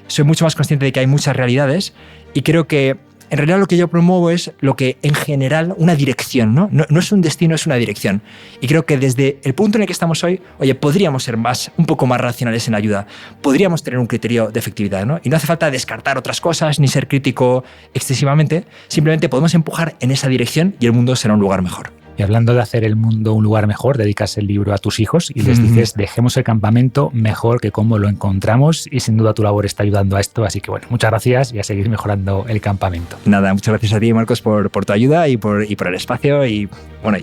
soy mucho más consciente de que hay muchas realidades y creo que en realidad lo que yo promuevo es lo que en general, una dirección, ¿no? No es un destino, es una dirección. Y creo que desde el punto en el que estamos hoy, oye, podríamos ser un poco más racionales en la ayuda, podríamos tener un criterio de efectividad, ¿no? Y no hace falta descartar otras cosas ni ser crítico excesivamente, simplemente podemos empujar en esa dirección y el mundo será un lugar mejor. Y hablando de hacer el mundo un lugar mejor, dedicas el libro a tus hijos y les dices, dejemos el campamento mejor que como lo encontramos, y sin duda tu labor está ayudando a esto, así que bueno, muchas gracias y a seguir mejorando el campamento. Nada, muchas gracias a ti, Marcos, por tu ayuda y por el espacio y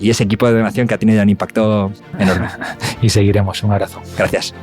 ese equipo de donación que ha tenido un impacto enorme. Y seguiremos. Un abrazo. Gracias.